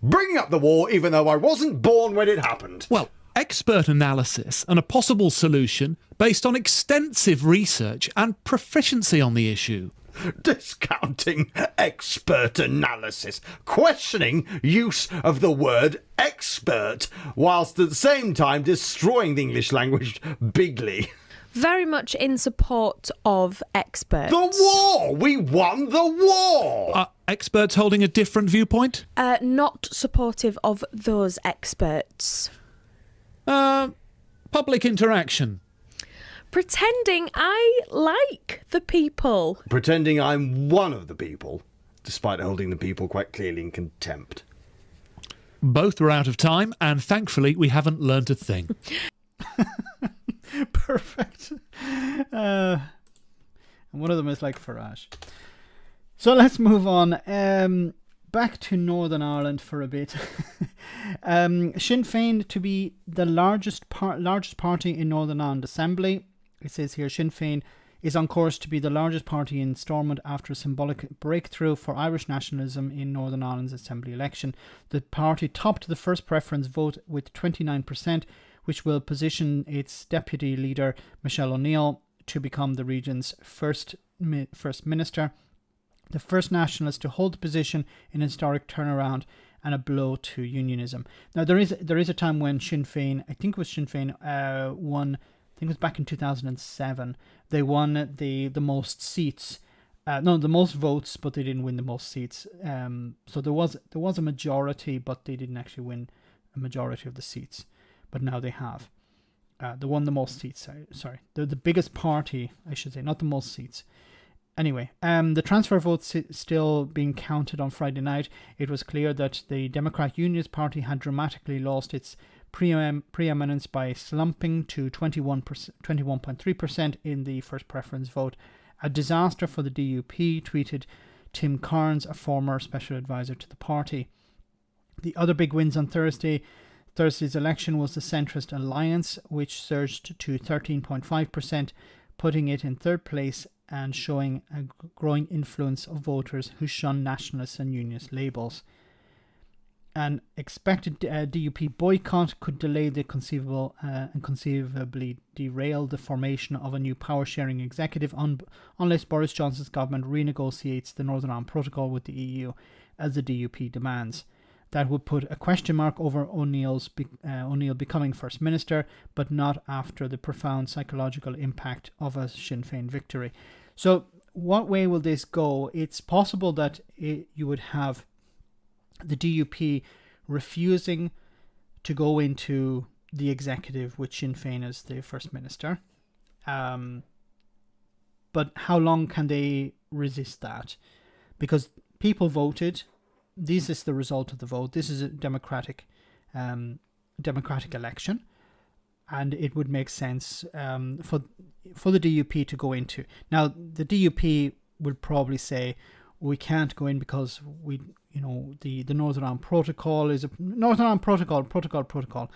Bringing up the war even though I wasn't born when it happened. Well, expert analysis and a possible solution based on extensive research and proficiency on the issue. Discounting expert analysis, questioning use of the word expert, whilst at the same time destroying the English language bigly. Very much in support of experts. The war! We won the war! Are experts holding a different viewpoint? Not supportive of those experts. Public interaction. Pretending I like the people. Pretending I'm one of the people, despite holding the people quite clearly in contempt. Both are out of time, and thankfully we haven't learnt a thing. Perfect. And one of them is like Farage. So let's move on. Back to Northern Ireland for a bit. Sinn Féin to be the largest party in Northern Ireland Assembly. It says here Sinn Féin is on course to be the largest party in Stormont after a symbolic breakthrough for Irish nationalism in Northern Ireland's Assembly election. The party topped the first preference vote with 29%, which will position its deputy leader, Michelle O'Neill, to become the region's first minister. The first nationalist to hold the position in a historic turnaround and a blow to unionism. Now, there is a time when Sinn Féin, I think it was Sinn Féin, won, I think it was back in 2007, they won the most seats, the most votes, but they didn't win the most seats. So there was a majority, but they didn't actually win a majority of the seats. But now they have. They won the most seats, sorry. They're the biggest party, I should say, not the most seats. Anyway, the transfer votes still being counted on Friday night. It was clear that the Democrat Unionist Party had dramatically lost its preeminence by slumping to 21.3% in the first preference vote. A disaster for the DUP, tweeted Tim Carnes, a former special advisor to the party. The other big wins on Thursday's election was the Centrist Alliance, which surged to 13.5%, putting it in third place and showing a growing influence of voters who shun nationalist and unionist labels. An expected DUP boycott could delay the conceivable and conceivably derail the formation of a new power-sharing executive unless Boris Johnson's government renegotiates the Northern Ireland Protocol with the EU, as the DUP demands. That would put a question mark over O'Neill becoming First Minister, but not after the profound psychological impact of a Sinn Féin victory. So what way will this go? It's possible that you would have the DUP refusing to go into the executive with Sinn Féin as the First Minister. But how long can they resist that? Because people voted. This is the result of the vote. This is a democratic election, and it would make sense for the DUP to go into. Now, the DUP would probably say we can't go in because the Northern Ireland Protocol is a Northern Ireland Protocol.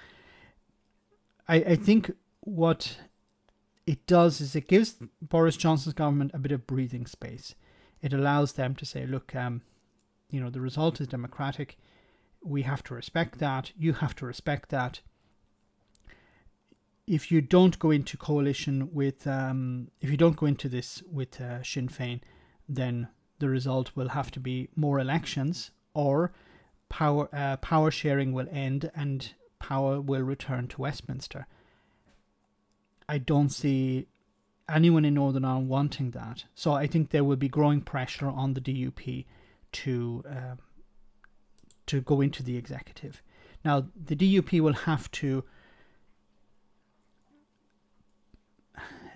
I think what it does is it gives Boris Johnson's government a bit of breathing space. It allows them to say, look, the result is democratic. We have to respect that. You have to respect that. If you don't go into coalition with, if you don't go into this with Sinn Féin, then the result will have to be more elections, or power sharing will end and power will return to Westminster. I don't see anyone in Northern Ireland wanting that. So I think there will be growing pressure on the DUP to go into the executive. Now, the DUP will have to,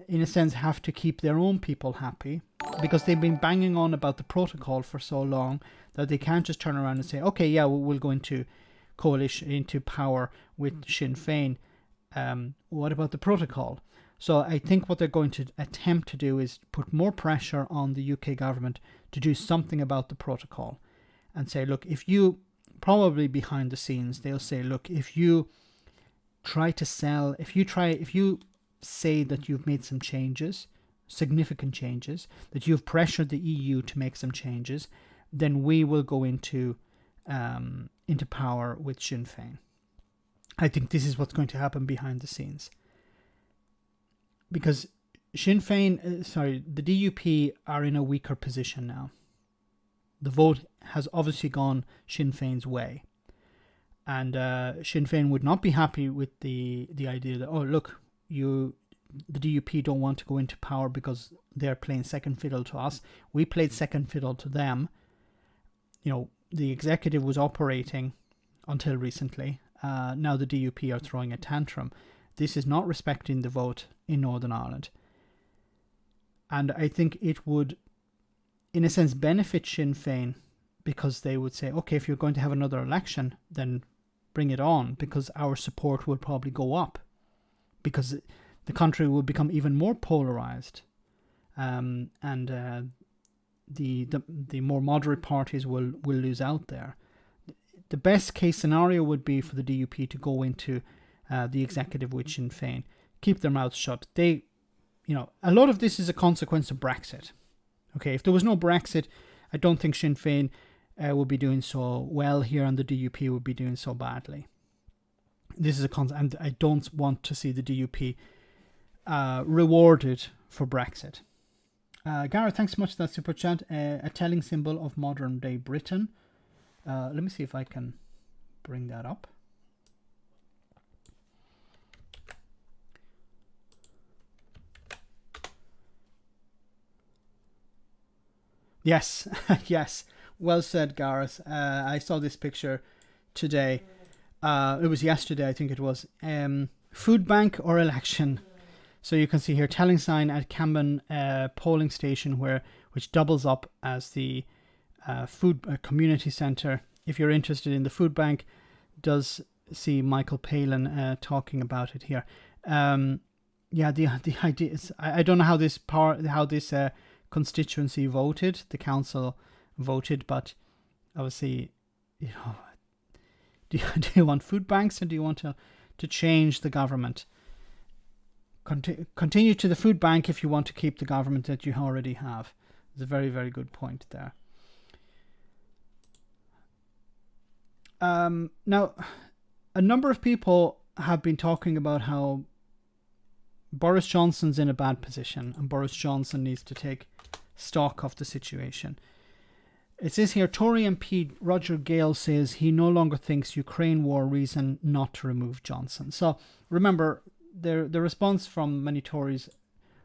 in a sense, have to keep their own people happy, because they've been banging on about the protocol for so long that they can't just turn around and say, okay, yeah, we'll go into coalition, into power with Sinn Féin. What about the protocol? So I think what they're going to attempt to do is put more pressure on the UK government to do something about the protocol. and say, look, if you, probably behind the scenes, they'll say, look, if you try to sell, if you say that you've made some changes, significant changes, that you've pressured the EU to make some changes, then we will go into power with Sinn Féin. I think this is what's going to happen behind the scenes. Because Sinn Féin, the DUP are in a weaker position now. The vote has obviously gone Sinn Féin's way. And Sinn Féin would not be happy with the idea that, oh, look, the DUP don't want to go into power because they're playing second fiddle to us. We played second fiddle to them. You know, the executive was operating until recently. Now the DUP are throwing a tantrum. This is not respecting the vote in Northern Ireland. And I think it would, in a sense, benefit Sinn Féin, because they would say, okay, if you're going to have another election, then bring it on, because our support will probably go up, because the country will become even more polarized, and the more moderate parties will lose out there. The best case scenario would be for the DUP to go into the executive with Sinn Féin, keep their mouths shut. A lot of this is a consequence of Brexit. Okay, if there was no Brexit, I don't think Sinn Féin would be doing so well here, and the DUP would be doing so badly. This is and I don't want to see the DUP rewarded for Brexit. Gareth, thanks so much for that super chat. A telling symbol of modern day Britain. Let me see if I can bring that up. Yes, yes. Well said, Gareth. I saw this picture today. It was yesterday, I think it was. Food bank or election. So you can see here, telling sign at Camden polling station, which doubles up as the food community centre. If you're interested in the food bank, does see Michael Palin talking about it here. The idea is, I don't know how this constituency voted, the council voted, but obviously, do you want food banks, or do you want to change the government? Continue to the food bank if you want to keep the government that you already have. It's a very, very good point there. Now, a number of people have been talking about how Boris Johnson's in a bad position, and Boris Johnson needs to take stock of the situation. It says here, Tory MP Roger Gale says he no longer thinks Ukraine war reason not to remove Johnson. So remember, the response from many Tories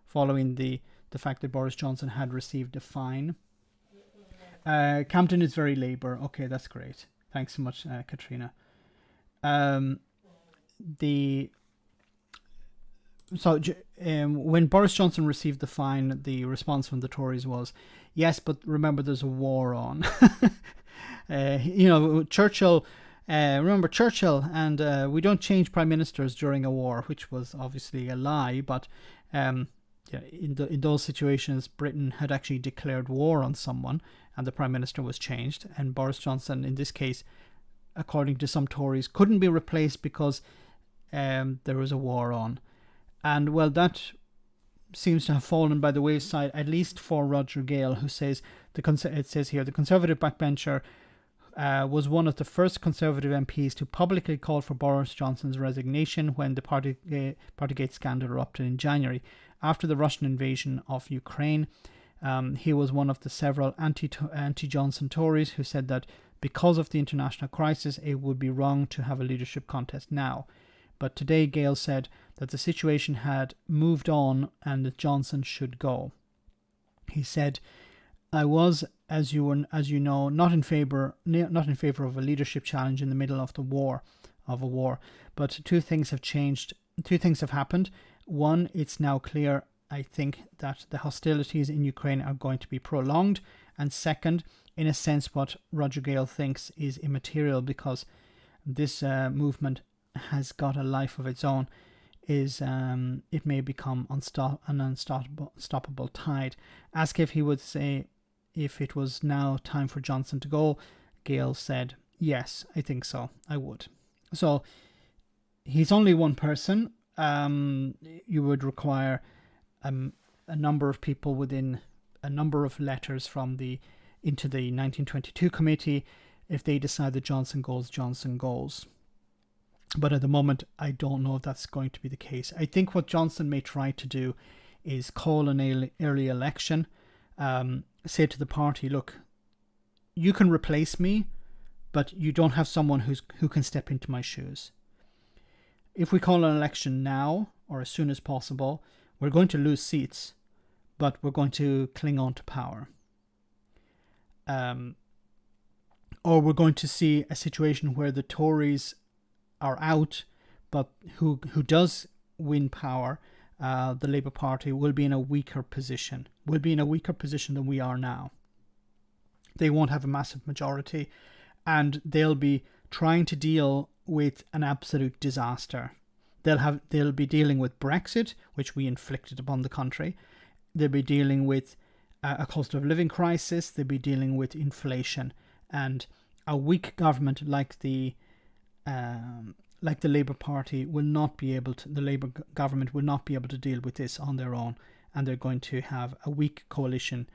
following the fact that Boris Johnson had received a fine. Campden is very Labour. Okay, that's great. Thanks so much, Katrina. When Boris Johnson received the fine, the response from the Tories was, yes, but remember there's a war on. Churchill, remember Churchill, and we don't change prime ministers during a war, which was obviously a lie, but in those situations, Britain had actually declared war on someone, and the prime minister was changed, and Boris Johnson, in this case, according to some Tories, couldn't be replaced because there was a war on. And, well, that seems to have fallen by the wayside, at least for Roger Gale, who says, it says here, the Conservative backbencher was one of the first Conservative MPs to publicly call for Boris Johnson's resignation when the Partygate scandal erupted in January. After the Russian invasion of Ukraine, he was one of the several anti-Johnson Tories who said that because of the international crisis, it would be wrong to have a leadership contest now. But today, Gale said that the situation had moved on and that Johnson should go. He said, "I was, as you know, not in favor of a leadership challenge in the middle of a war. But two things have changed. Two things have happened. One, it's now clear, I think, that the hostilities in Ukraine are going to be prolonged. And second, in a sense, what Roger Gale thinks is immaterial because this movement has got a life of its own, is it may become an unstoppable tide." Asked if he would say if it was now time for Johnson to go, Gale said, yes, I think so, I would. So he's only one person. You would require a number of people within a number of letters into the 1922 committee. If they decide that Johnson goes, Johnson goes. But at the moment, I don't know if that's going to be the case. I think what Johnson may try to do is call an early election, say to the party, look, you can replace me, but you don't have someone who can step into my shoes. If we call an election now, or as soon as possible, we're going to lose seats, but we're going to cling on to power. Or we're going to see a situation where the Tories are out, but who does win power, the Labour Party will be in a weaker position. Will be in a weaker position than we are now. They won't have a massive majority, and they'll be trying to deal with an absolute disaster. They'll be dealing with Brexit, which we inflicted upon the country. They'll be dealing with a cost of living crisis. They'll be dealing with inflation, and a weak government like the Labour Party will not be able to. The Labour government will not be able to deal with this on their own, and they're going to have a weak coalition.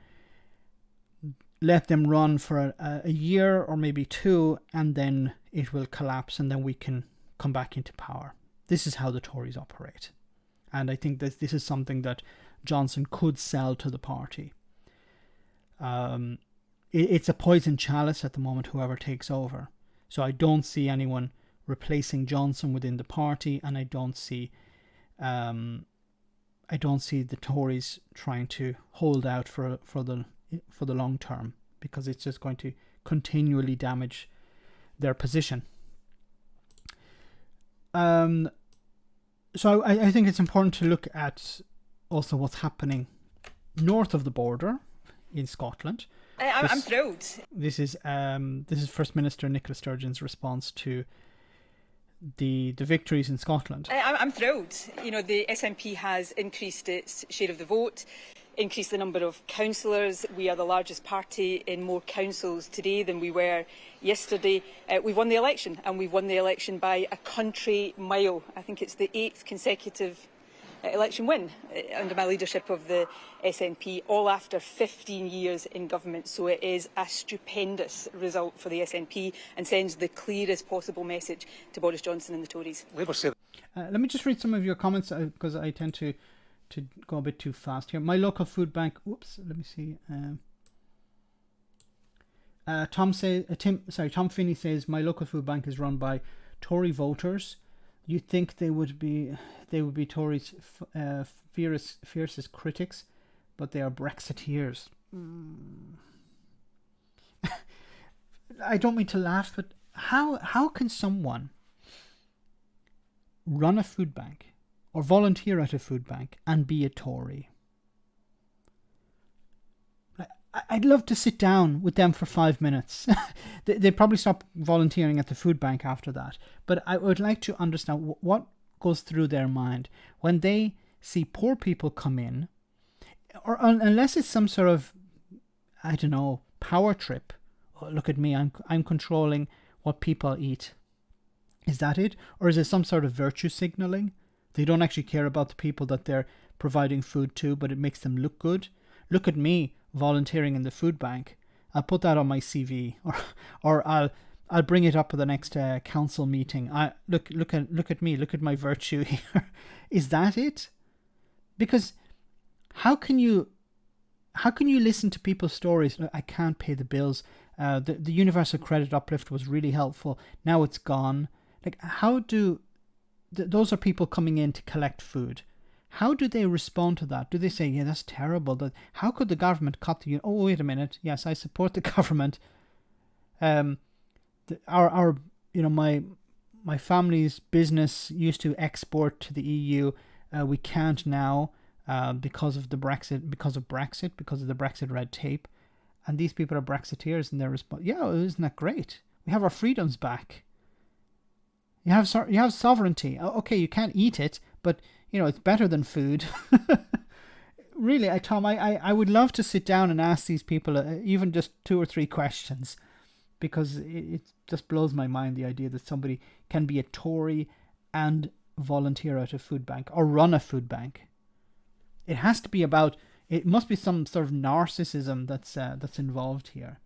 Let them run for a year or maybe two, and then it will collapse, and then we can come back into power. This is how the Tories operate. And I think that this is something that Johnson could sell to the party. It's a poison chalice at the moment, whoever takes over. So I don't see anyone replacing Johnson within the party, and I don't see the Tories trying to hold out for the long term, because it's just going to continually damage their position. So I think it's important to look at also what's happening north of the border in Scotland. I'm thrilled. This is First Minister Nicola Sturgeon's response to the victories in Scotland. I'm thrilled. You know, the SNP has increased its share of the vote, increased the number of councillors. We are the largest party in more councils today than we were yesterday. We've won the election, and we've won the election by a country mile. I think it's the 8th consecutive election win under my leadership of the SNP, all after 15 years in government. So it is a stupendous result for the SNP and sends the clearest possible message to Boris Johnson and the Tories. Let me just read some of your comments, because I tend to go a bit too fast here. My local food bank. Whoops. Let me see. Tom Finney says my local food bank is run by Tory voters. You'd think they would be Tories' fiercest critics, but they are Brexiteers. I don't mean to laugh, but how can someone run a food bank or volunteer at a food bank and be a Tory? I'd love to sit down with them for 5 minutes. They'd probably stop volunteering at the food bank after that. But I would like to understand what goes through their mind when they see poor people come in, or unless it's some sort of, I don't know, power trip. Oh, look at me, I'm controlling what people eat. Is that it? Or is it some sort of virtue signaling? They don't actually care about the people that they're providing food to, but it makes them look good. Look at me volunteering in the food bank. I'll put that on my CV, or I'll bring it up at the next council meeting. Look at me. Look at my virtue here. Is that it? Because how can you listen to people's stories? I can't pay the bills. The universal credit uplift was really helpful. Now it's gone. Like, how do those are people coming in to collect food? How do they respond to that? Do they say, yeah, that's terrible? How could the government cut the... Oh, wait a minute. Yes, I support the government. My family's business used to export to the EU. We can't now because of the Brexit, because of the Brexit red tape. And these people are Brexiteers, and they respond, yeah, isn't that great? We have our freedoms back. You have sovereignty. Okay, you can't eat it, but... it's better than food. Really, Tom, I would love to sit down and ask these people even just 2 or 3 questions because it just blows my mind, the idea that somebody can be a Tory and volunteer at a food bank or run a food bank. It has to be about, it must be some sort of narcissism that's involved here.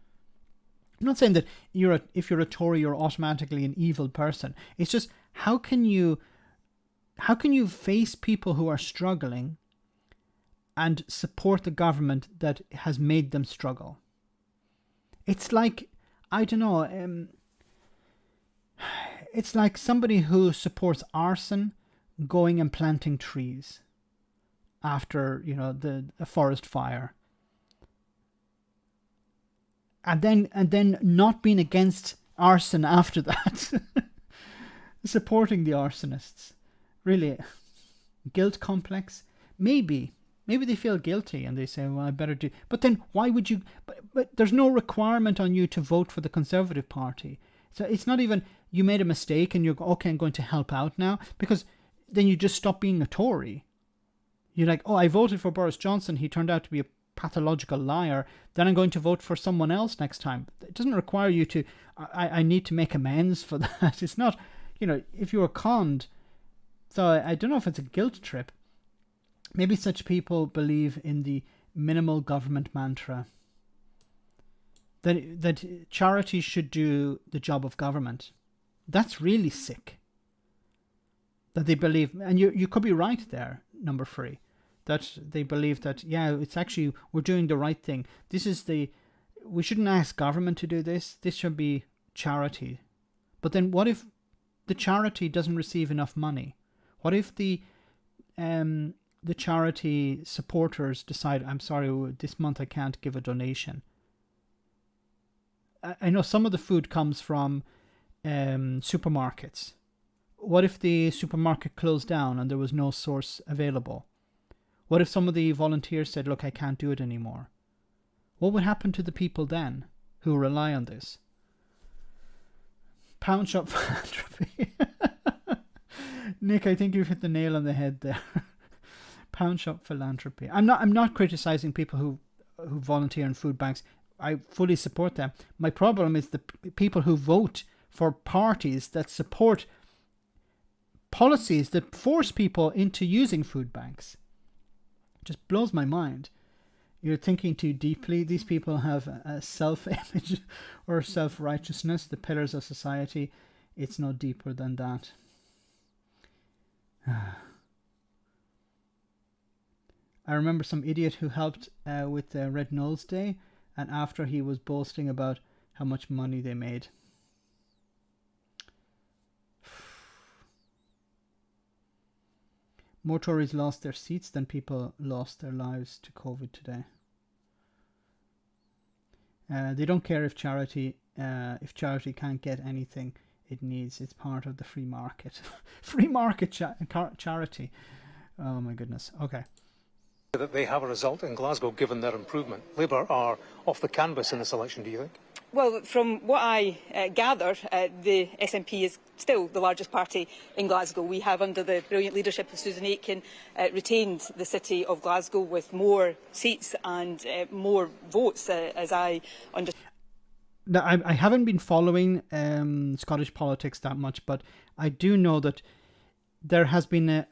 I'm not saying that if you're a Tory, you're automatically an evil person. It's just, how can you face people who are struggling and support the government that has made them struggle? It's like, I don't know, it's like somebody who supports arson going and planting trees after, a forest fire. And then not being against arson after that. Supporting the arsonists. Really, guilt complex? Maybe they feel guilty and they say, well, I better do. But then why would you? But there's no requirement on you to vote for the Conservative Party. So it's not even you made a mistake and you're okay, I'm going to help out now, because then you just stop being a Tory. You're like, oh, I voted for Boris Johnson. He turned out to be a pathological liar. Then I'm going to vote for someone else next time. It doesn't require you to. I need to make amends for that. It's not, if you were conned. So I don't know if it's a guilt trip. Maybe such people believe in the minimal government mantra. That charity should do the job of government. That's really sick. That they believe, and you could be right there, number 3. That they believe that, it's actually, we're doing the right thing. We shouldn't ask government to do this. This should be charity. But then what if the charity doesn't receive enough money? What if the charity supporters decide, I'm sorry, this month I can't give a donation? I know some of the food comes from supermarkets. What if the supermarket closed down and there was no source available? What if some of the volunteers said, look, I can't do it anymore? What would happen to the people then who rely on this? Pound shop philanthropy. Nick, I think you've hit the nail on the head there. Pound shop philanthropy. I'm not criticizing people who volunteer in food banks. I fully support them. My problem is the people who vote for parties that support policies that force people into using food banks. It just blows my mind. You're thinking too deeply. These people have a self-image or self-righteousness, the pillars of society. It's no deeper than that. I remember some idiot who helped with Red Nose Day, and after he was boasting about how much money they made. More Tories lost their seats than people lost their lives to COVID today. They don't care if charity can't get anything it needs. It's part of the free market. Free market charity. Oh my goodness. Okay. That they have a result in Glasgow given their improvement. Labour are off the canvas in this election, do you think? Well, from what I gather, the SNP is still the largest party in Glasgow. We have, under the brilliant leadership of Susan Aitken, retained the city of Glasgow with more seats and more votes, as I understand. Now, I haven't been following Scottish politics that much, but I do know that there has been a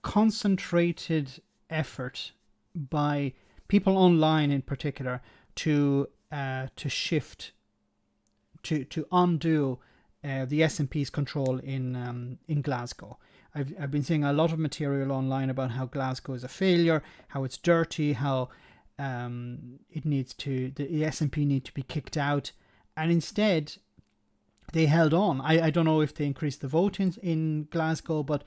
concentrated effort by people online in particular to shift, to undo the SNP's control in Glasgow. I've been seeing a lot of material online about how Glasgow is a failure, how it's dirty, how the SNP need to be kicked out, and instead they held on. I don't know if they increased the vote in Glasgow, but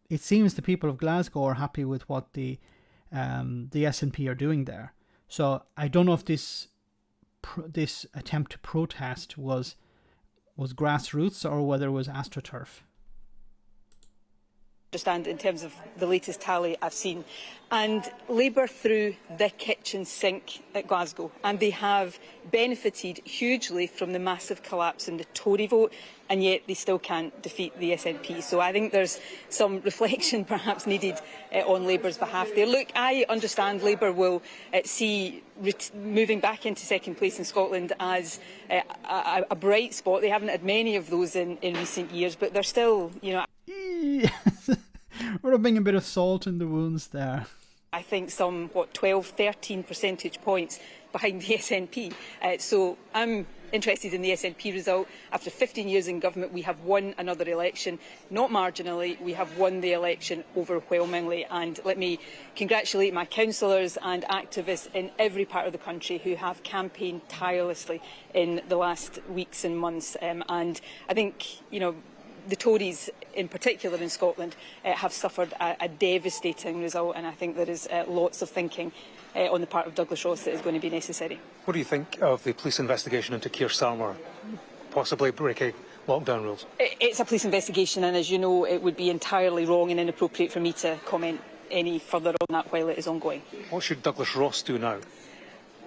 it seems the people of Glasgow are happy with what the SNP are doing there. So I don't know if this attempt to protest was grassroots or whether it was AstroTurf. Understand in terms of the latest tally I've seen, and Labour threw the kitchen sink at Glasgow, and they have benefited hugely from the massive collapse in the Tory vote, and yet they still can't defeat the SNP. So I think there's some reflection perhaps needed on Labour's behalf there. Look, I understand Labour will see moving back into second place in Scotland as a bright spot. They haven't had many of those in recent years, but they're still, you know... Rubbing a bit of salt in the wounds there. I think some, 12, 13 percentage points behind the SNP. So I'm interested in the SNP result. After 15 years in government, we have won another election, not marginally, we have won the election overwhelmingly. And let me congratulate my councillors and activists in every part of the country who have campaigned tirelessly in the last weeks and months. And I think, you know, the Tories, in particular in Scotland, have suffered a devastating result, and I think there is lots of thinking on the part of Douglas Ross that is going to be necessary. What do you think of the police investigation into Keir Starmer possibly breaking lockdown rules? It's a police investigation, and as you know, it would be entirely wrong and inappropriate for me to comment any further on that while it is ongoing. What should Douglas Ross do now?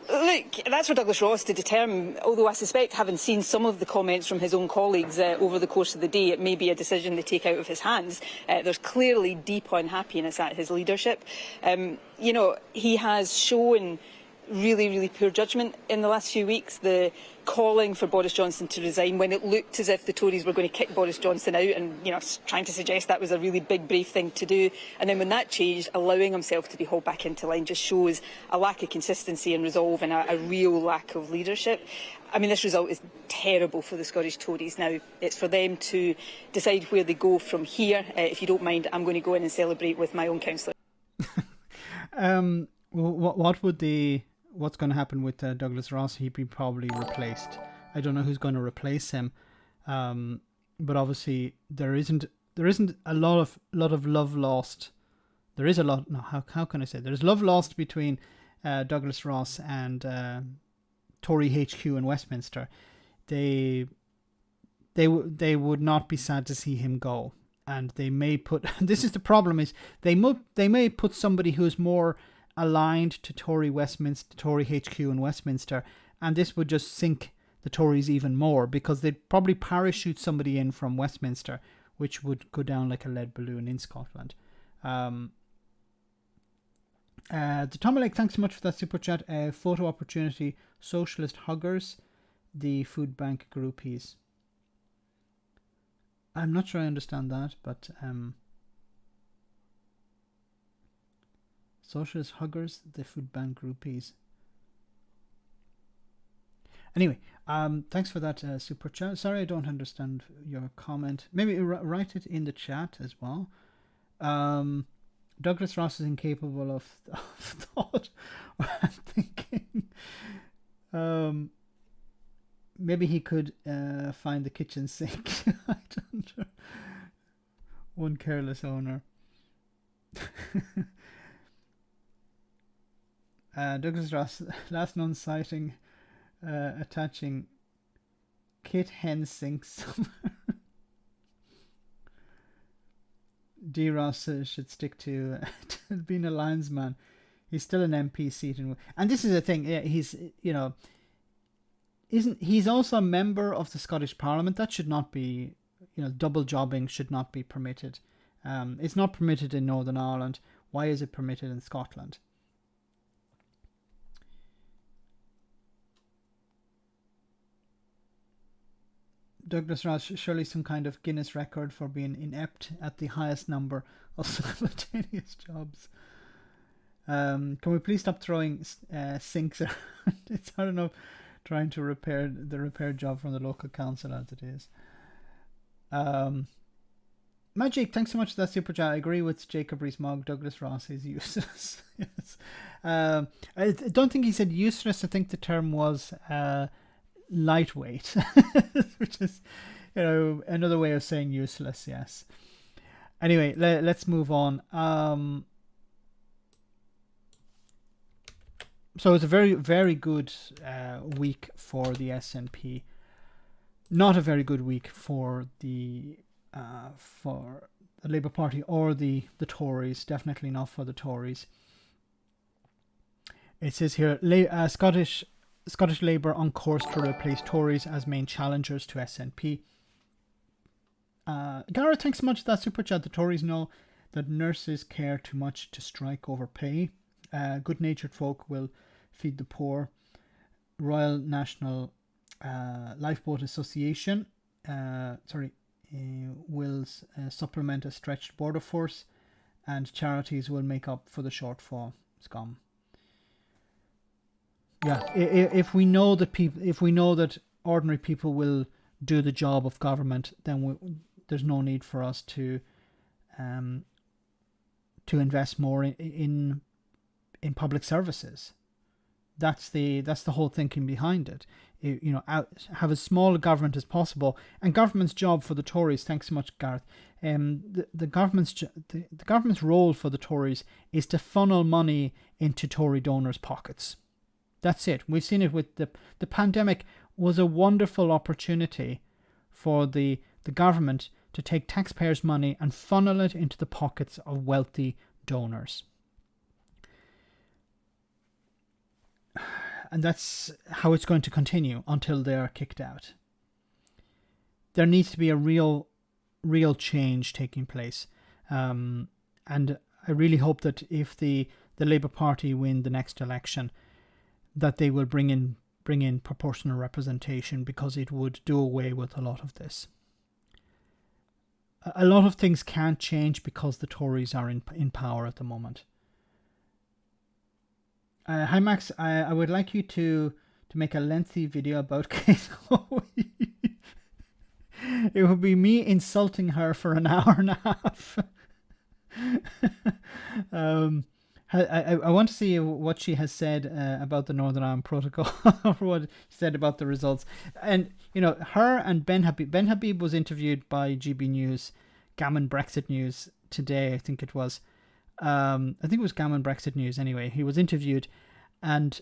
Look, that's for Douglas Ross to determine, although I suspect, having seen some of the comments from his own colleagues over the course of the day, it may be a decision they take out of his hands. There's clearly deep unhappiness at his leadership. You know, he has shown really, really poor judgment in the last few weeks. The calling for Boris Johnson to resign when it looked as if the Tories were going to kick Boris Johnson out, and, you know, trying to suggest that was a really big, brave thing to do. And then when that changed, allowing himself to be hauled back into line just shows a lack of consistency and resolve and a real lack of leadership. I mean, this result is terrible for the Scottish Tories. Now, it's for them to decide where they go from here. If you don't mind, I'm going to go in and celebrate with my own councillor. What's going to happen with Douglas Ross? He'd be probably replaced. I don't know who's going to replace him, but obviously there isn't a lot of love lost. There is a lot. No, how can I say? There's love lost between Douglas Ross and Tory HQ in Westminster. They would not be sad to see him go, and they may put. This is the problem: is they may put somebody who's more aligned to Tory HQ in Westminster, and this would just sink the Tories even more, because they'd probably parachute somebody in from Westminster, which would go down like a lead balloon in Scotland. The Tomalek, thanks so much for that super chat. Photo opportunity, socialist huggers, the food bank groupies. I'm not sure I understand that, but socialist huggers, the food bank groupies. Anyway, thanks for that super chat. Sorry I don't understand your comment. Maybe write it in the chat as well. Douglas Ross is incapable of thought or thinking. Maybe he could find the kitchen sink. I don't know. One careless owner. Douglas Ross, last known sighting, attaching kit hen sink somewhere. D. Ross should stick to being a linesman. He's still an MP seat, and this is the thing. He's, you know, he's also a member of the Scottish Parliament. That should not be, you know, double jobbing should not be permitted. It's not permitted in Northern Ireland. Why is it permitted in Scotland? Douglas Ross, surely some kind of Guinness record for being inept at the highest number of simultaneous jobs. Can we please stop throwing sinks around? It's hard enough trying to repair the repair job from the local council as it is. Magic, thanks so much for that super chat. I agree with Jacob Rees-Mogg. Douglas Ross is useless. Yes. I don't think he said useless. I think the term was lightweight, which is, you know, another way of saying useless. Yes. Anyway, let's move on. So it's a very, very good week for the SNP. Not a very good week for the Labour Party or the Tories. Definitely not for the Tories. It says here, Scottish Labour on course to replace Tories as main challengers to SNP. Gareth, thanks so much for that super chat. The Tories know that nurses care too much to strike over pay. Good-natured folk will feed the poor. Royal National Lifeboat Association will supplement a stretched border force, and charities will make up for the shortfall. Scum. Yeah, if we know that ordinary people will do the job of government, then there's no need for us to invest more in public services. That's the whole thinking behind it. Have as small a government as possible, and government's job for the Tories. Thanks so much, Gareth. The government's role for the Tories is to funnel money into Tory donors' pockets. That's it. We've seen it with the pandemic. Was a wonderful opportunity for the government to take taxpayers' money and funnel it into the pockets of wealthy donors. And that's how it's going to continue until they are kicked out. There needs to be a real change taking place. And I really hope that if the Labour Party win the next election, that they will bring in proportional representation, because it would do away with a lot of this. A lot of things can't change because the Tories are in power at the moment. Hi Max, I would like you to make a lengthy video about Kate Hoey. It would be me insulting her for an hour and a half. I want to see what she has said about the Northern Ireland Protocol, or what she said about the results. And, her and Ben Habib was interviewed by GB News, Gammon Brexit News today, I think it was. I think it was Gammon Brexit News anyway. He was interviewed, and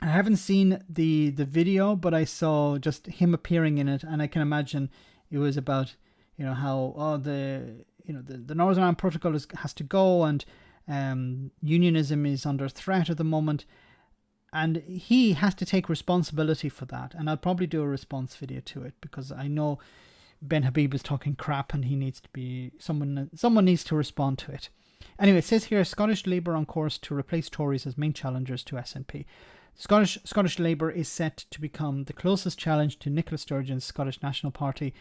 I haven't seen the video, but I saw just him appearing in it, and I can imagine it was about, how the Northern Ireland Protocol has to go, and unionism is under threat at the moment, and he has to take responsibility for that. And I'll probably do a response video to it, because I know Ben Habib is talking crap, and he needs to be someone needs to respond to it. Anyway, it says here, Scottish Labour on course to replace Tories as main challengers to SNP. Scottish Labour is set to become the closest challenge to Nicola Sturgeon's Scottish National Party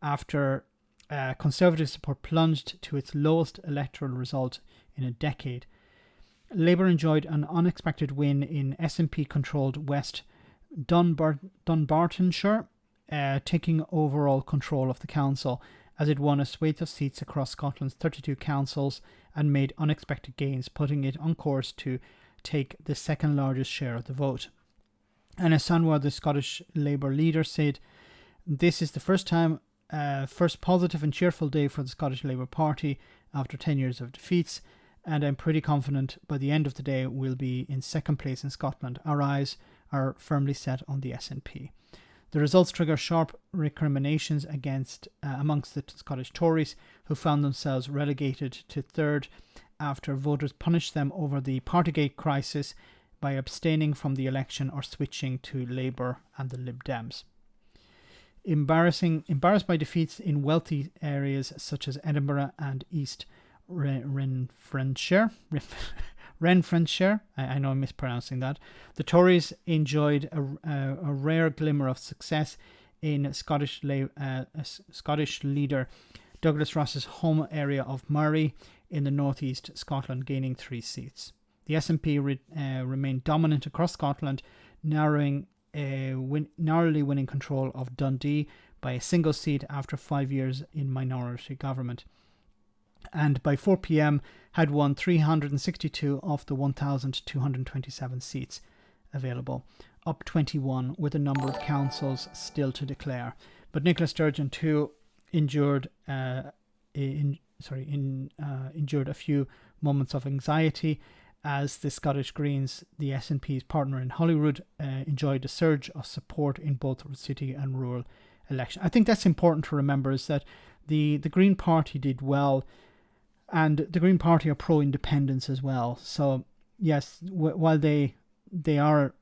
after Conservative support plunged to its lowest electoral result in a decade. Labour enjoyed an unexpected win in SNP-controlled West Dunbartonshire, taking overall control of the council, as it won a swathe of seats across Scotland's 32 councils and made unexpected gains, putting it on course to take the second largest share of the vote. Anna Sanwa, the Scottish Labour leader, said, "This is the first positive and cheerful day for the Scottish Labour Party after 10 years of defeats, and I'm pretty confident by the end of the day we'll be in second place in Scotland. Our eyes are firmly set on the SNP." The results trigger sharp recriminations amongst the Scottish Tories, who found themselves relegated to third after voters punished them over the Partygate crisis by abstaining from the election or switching to Labour and the Lib Dems. Embarrassed by defeats in wealthy areas such as Edinburgh and East Renfrewshire, I know I'm mispronouncing that, the Tories enjoyed a rare glimmer of success in Scottish leader Douglas Ross's home area of Moray in the northeast Scotland, gaining 3 seats. The SNP remained dominant across Scotland, narrowly winning control of Dundee by a single seat after 5 years in minority government, and by 4 p.m. had won 362 of the 1,227 seats available, up 21, with a number of councils still to declare. But Nicola Sturgeon too endured a few moments of anxiety as the Scottish Greens, the SNP's partner in Holyrood, enjoyed a surge of support in both city and rural election. I think that's important to remember, is that the Green Party did well, and the Green Party are pro-independence as well. So yes, while they are,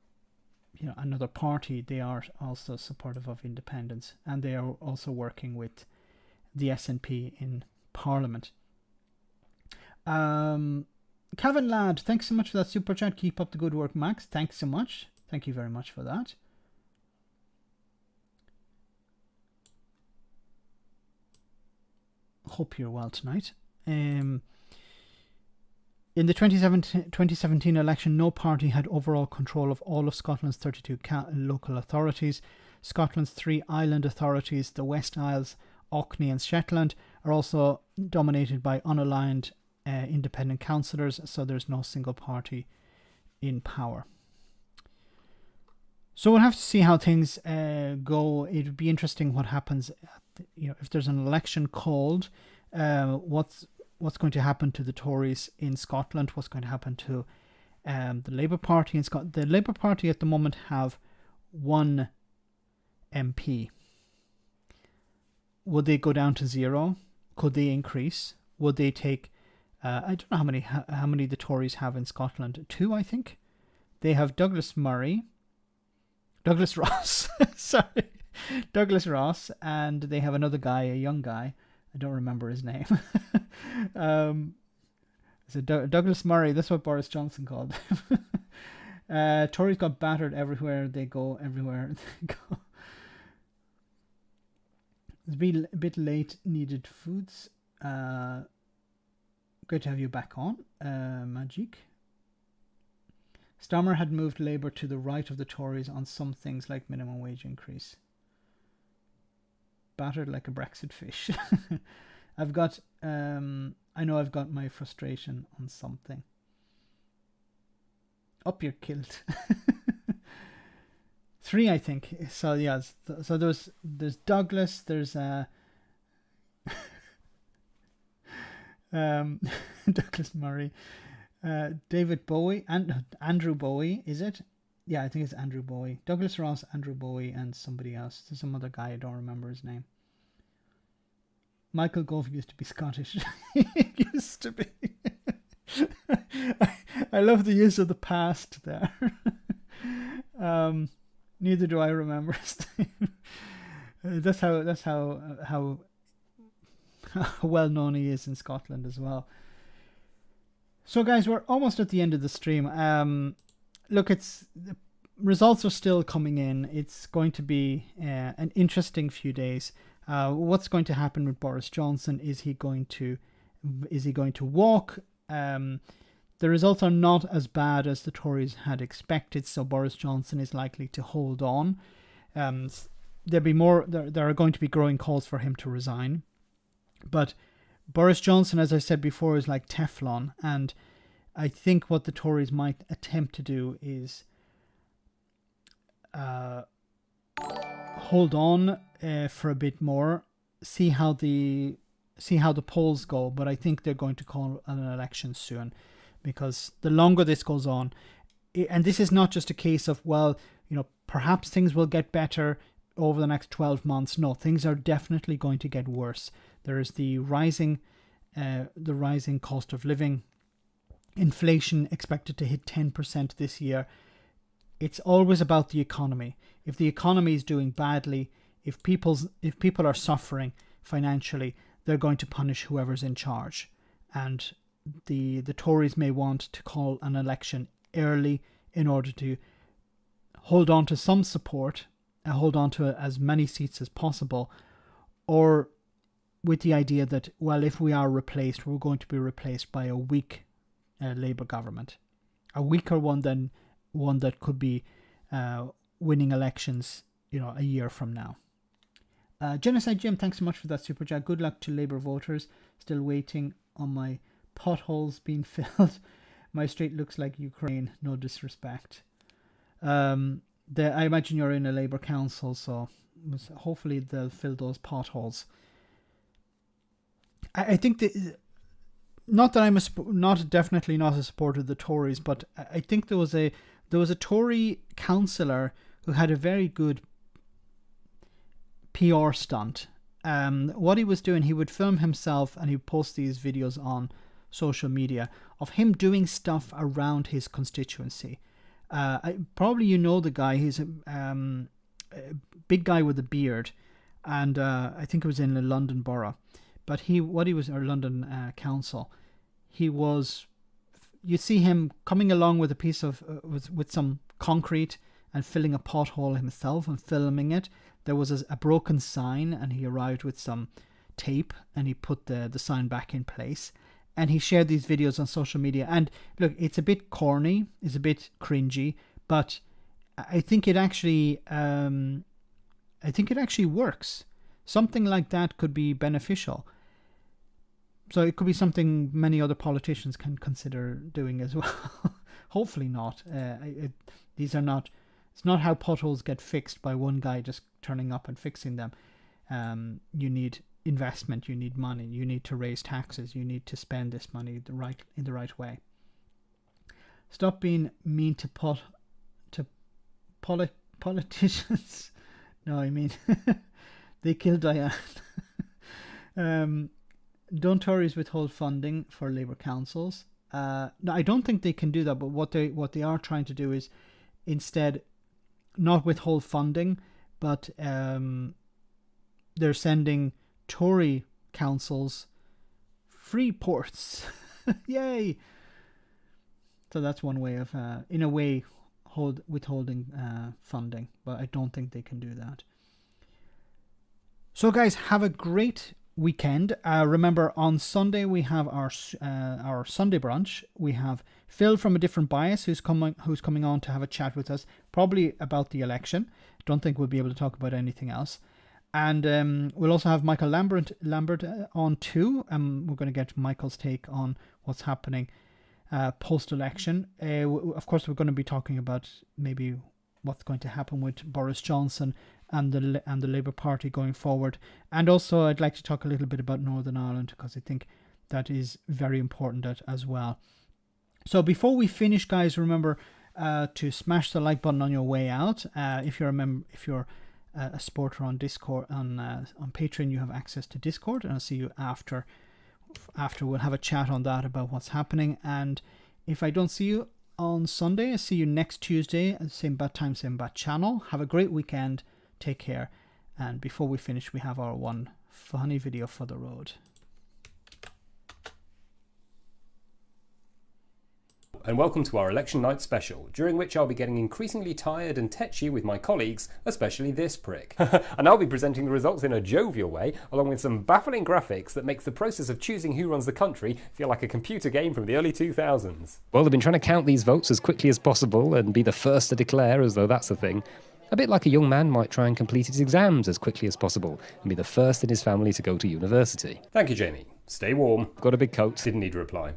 you know, another party, they are also supportive of independence, and they are also working with the SNP in Parliament. Kevin Ladd, thanks so much for that super chat. Keep up the good work, Max. Thanks so much. Thank you very much for that. Hope you're well tonight. In the 2017 election, no party had overall control of all of Scotland's 32 local authorities. Scotland's 3 island authorities, the West Isles, Orkney and Shetland, are also dominated by unaligned independent councillors, so there's no single party in power. So we'll have to see how things go. It would be interesting what happens, you know, if there's an election called, what's going to happen to the Tories in Scotland, what's going to happen to the Labour Party in Scotland. The Labour Party at the moment have 1 MP. Would they go down to 0? Could they increase? Would they take... I don't know how many the Tories have in Scotland. 2, I think. They have Douglas Ross, sorry, Douglas Ross, and they have another guy, a young guy. I don't remember his name. So Douglas Murray, that's what Boris Johnson called him. Tories got battered everywhere they go, everywhere they go. It's been a bit late, needed foods. Great to have you back on, Magic. Starmer had moved Labour to the right of the Tories on some things like minimum wage increase. Battered like a Brexit fish. I've got, I know I've got my frustration on something. Up your kilt. 3, I think. So yeah, so there's Douglas, there's Douglas Murray, David Bowie, and Andrew Bowie, is it? Yeah, I think it's Andrew Bowie. Douglas Ross, Andrew Bowie, and somebody else. There's some other guy, I don't remember his name. Michael Gove used to be Scottish. He used to be. I love the use of the past there. Neither do I remember his name. That's how well known he is in Scotland as well. So guys, we're almost at the end of the stream. Look, the results are still coming in. It's going to be an interesting few days. What's going to happen with Boris Johnson? Is he going to walk? The results are not as bad as the Tories had expected, so Boris Johnson is likely to hold on. There are going to be growing calls for him to resign. But Boris Johnson, as I said before, is like Teflon, and I think what the Tories might attempt to do is hold on for a bit more, see how the polls go. But I think they're going to call an election soon, because the longer this goes on, and this is not just a case of, well, you know, perhaps things will get better over the next 12 months. No, things are definitely going to get worse. There is the rising cost of living, inflation expected to hit 10% this year. It's always about the economy. If the economy is doing badly, if people are suffering financially, they're going to punish whoever's in charge. And the Tories may want to call an election early in order to hold on to some support, hold on to as many seats as possible, or with the idea that, well, if we are replaced, we're going to be replaced by a weak Labour government, a weaker one than one that could be winning elections, you know, a year from now. Genocide Jim, thanks so much for that super chat. Good luck to Labour voters. Still waiting on my potholes being filled. My street looks like Ukraine. No disrespect. I imagine you're in a Labour council, so hopefully they'll fill those potholes. I think not that I'm definitely not a supporter of the Tories, but I think there was a Tory councillor who had a very good PR stunt. What he was doing, he would film himself and he would post these videos on social media of him doing stuff around his constituency. Probably you know the guy. He's a big guy with a beard, and I think it was in the London Borough, but or London Council. He was. You see him coming along with a piece of with some concrete and filling a pothole himself and filming it. There was a broken sign, and he arrived with some tape and he put the sign back in place. And he shared these videos on social media. And look, it's a bit corny, it's a bit cringy, but I think it actually, works. Something like that could be beneficial. So it could be something many other politicians can consider doing as well. Hopefully not. It's not how potholes get fixed by one guy just turning up and fixing them. You need investment, you need money, you need to raise taxes, you need to spend this money in the right way. Stop being mean to politicians. No, I mean they killed Diane. Don't Tories withhold funding for Labour councils? No, I don't think they can do that. But what they are trying to do is instead not withhold funding, but they're sending Tory councils free ports. Yay! So that's one way of, in a way, withholding funding. But I don't think they can do that. So guys, have a great weekend. Remember, on Sunday we have our Sunday brunch. We have Phil from A Different Bias who's coming on to have a chat with us, probably about the election. Don't think we'll be able to talk about anything else. And we'll also have Michael Lambert on too. We're going to get Michael's take on what's happening post-election. Of course, we're going to be talking about maybe what's going to happen with Boris Johnson and the Labour Party going forward. And also, I'd like to talk a little bit about Northern Ireland, because I think that is very important as well. So before we finish, guys, remember to smash the like button on your way out. If you're a supporter on Discord, on Patreon, you have access to Discord, and I'll see you after we'll have a chat on that about what's happening. And if I don't see you on Sunday, I'll see you next Tuesday at the same bad time, same bad channel. Have a great weekend, take care, and before we finish, we have our one funny video for the road. And welcome to our election night special, during which I'll be getting increasingly tired and tetchy with my colleagues, especially this prick. And I'll be presenting the results in a jovial way, along with some baffling graphics that makes the process of choosing who runs the country feel like a computer game from the early 2000s. Well, they've been trying to count these votes as quickly as possible and be the first to declare, as though that's the thing. A bit like a young man might try and complete his exams as quickly as possible and be the first in his family to go to university. Thank you, Jamie. Stay warm. Got a big coat. Didn't need a reply.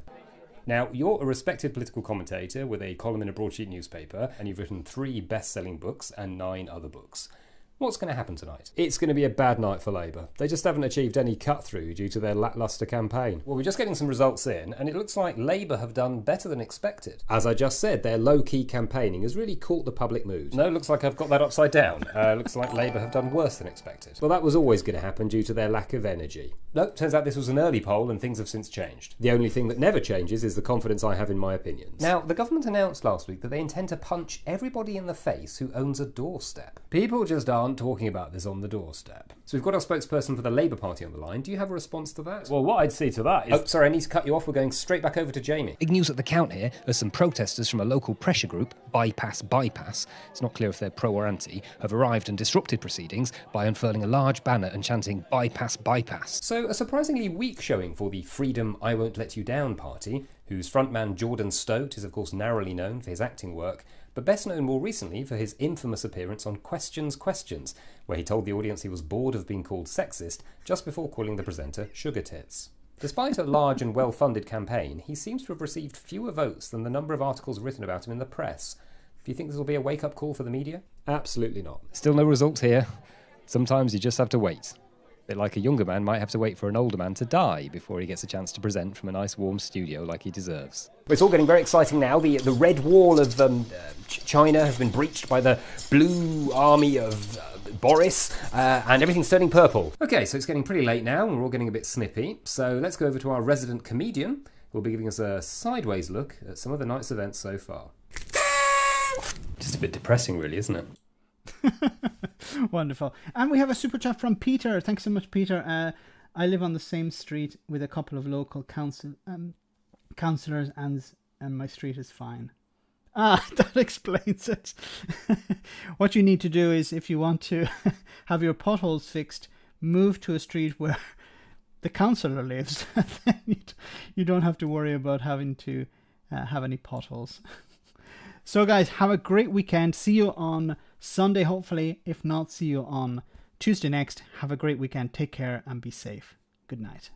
Now, you're a respected political commentator with a column in a broadsheet newspaper, and you've written 3 best-selling books and 9 other books. What's going to happen tonight? It's going to be a bad night for Labour. They just haven't achieved any cut-through due to their lacklustre campaign. Well, we're just getting some results in, and it looks like Labour have done better than expected. As I just said, their low-key campaigning has really caught the public mood. No, looks like I've got that upside down. Looks like Labour have done worse than expected. Well, that was always going to happen due to their lack of energy. No, turns out this was an early poll and things have since changed. The only thing that never changes is the confidence I have in my opinions. Now, the government announced last week that they intend to punch everybody in the face who owns a doorstep. People just aren't talking about this on the doorstep. So we've got our spokesperson for the Labour Party on the line. Do you have a response to that? Well, what I'd say to that is... Oh, sorry, I need to cut you off. We're going straight back over to Jamie. Big news at the count here as some protesters from a local pressure group, Bypass, it's not clear if they're pro or anti, have arrived and disrupted proceedings by unfurling a large banner and chanting Bypass. So a surprisingly weak showing for the Freedom I Won't Let You Down party, whose frontman Jordan Stote is of course narrowly known for his acting work, but best known more recently for his infamous appearance on Questions, where he told the audience he was bored of being called sexist just before calling the presenter sugar tits. Despite a large and well-funded campaign, he seems to have received fewer votes than the number of articles written about him in the press. Do you think this will be a wake-up call for the media? Absolutely not. Still no results here. Sometimes you just have to wait. A bit like a younger man might have to wait for an older man to die before he gets a chance to present from a nice warm studio like he deserves. It's all getting very exciting now. The red wall of China has been breached by the blue army of Boris, and everything's turning purple. Okay, so it's getting pretty late now, and we're all getting a bit snippy. So let's go over to our resident comedian, who will be giving us a sideways look at some of the night's events so far. Just a bit depressing, really, isn't it? Wonderful. And we have a super chat from Peter. Thanks so much, Peter. I live on the same street with a couple of local councillors, and my street is fine. That explains it. What you need to do is, if you want to have your potholes fixed, move to a street where the councillor lives. Then you don't have to worry about having to have any potholes. So guys, have a great weekend. See you on Sunday, hopefully. If not, see you on Tuesday next. Have a great weekend. Take care and be safe. Good night.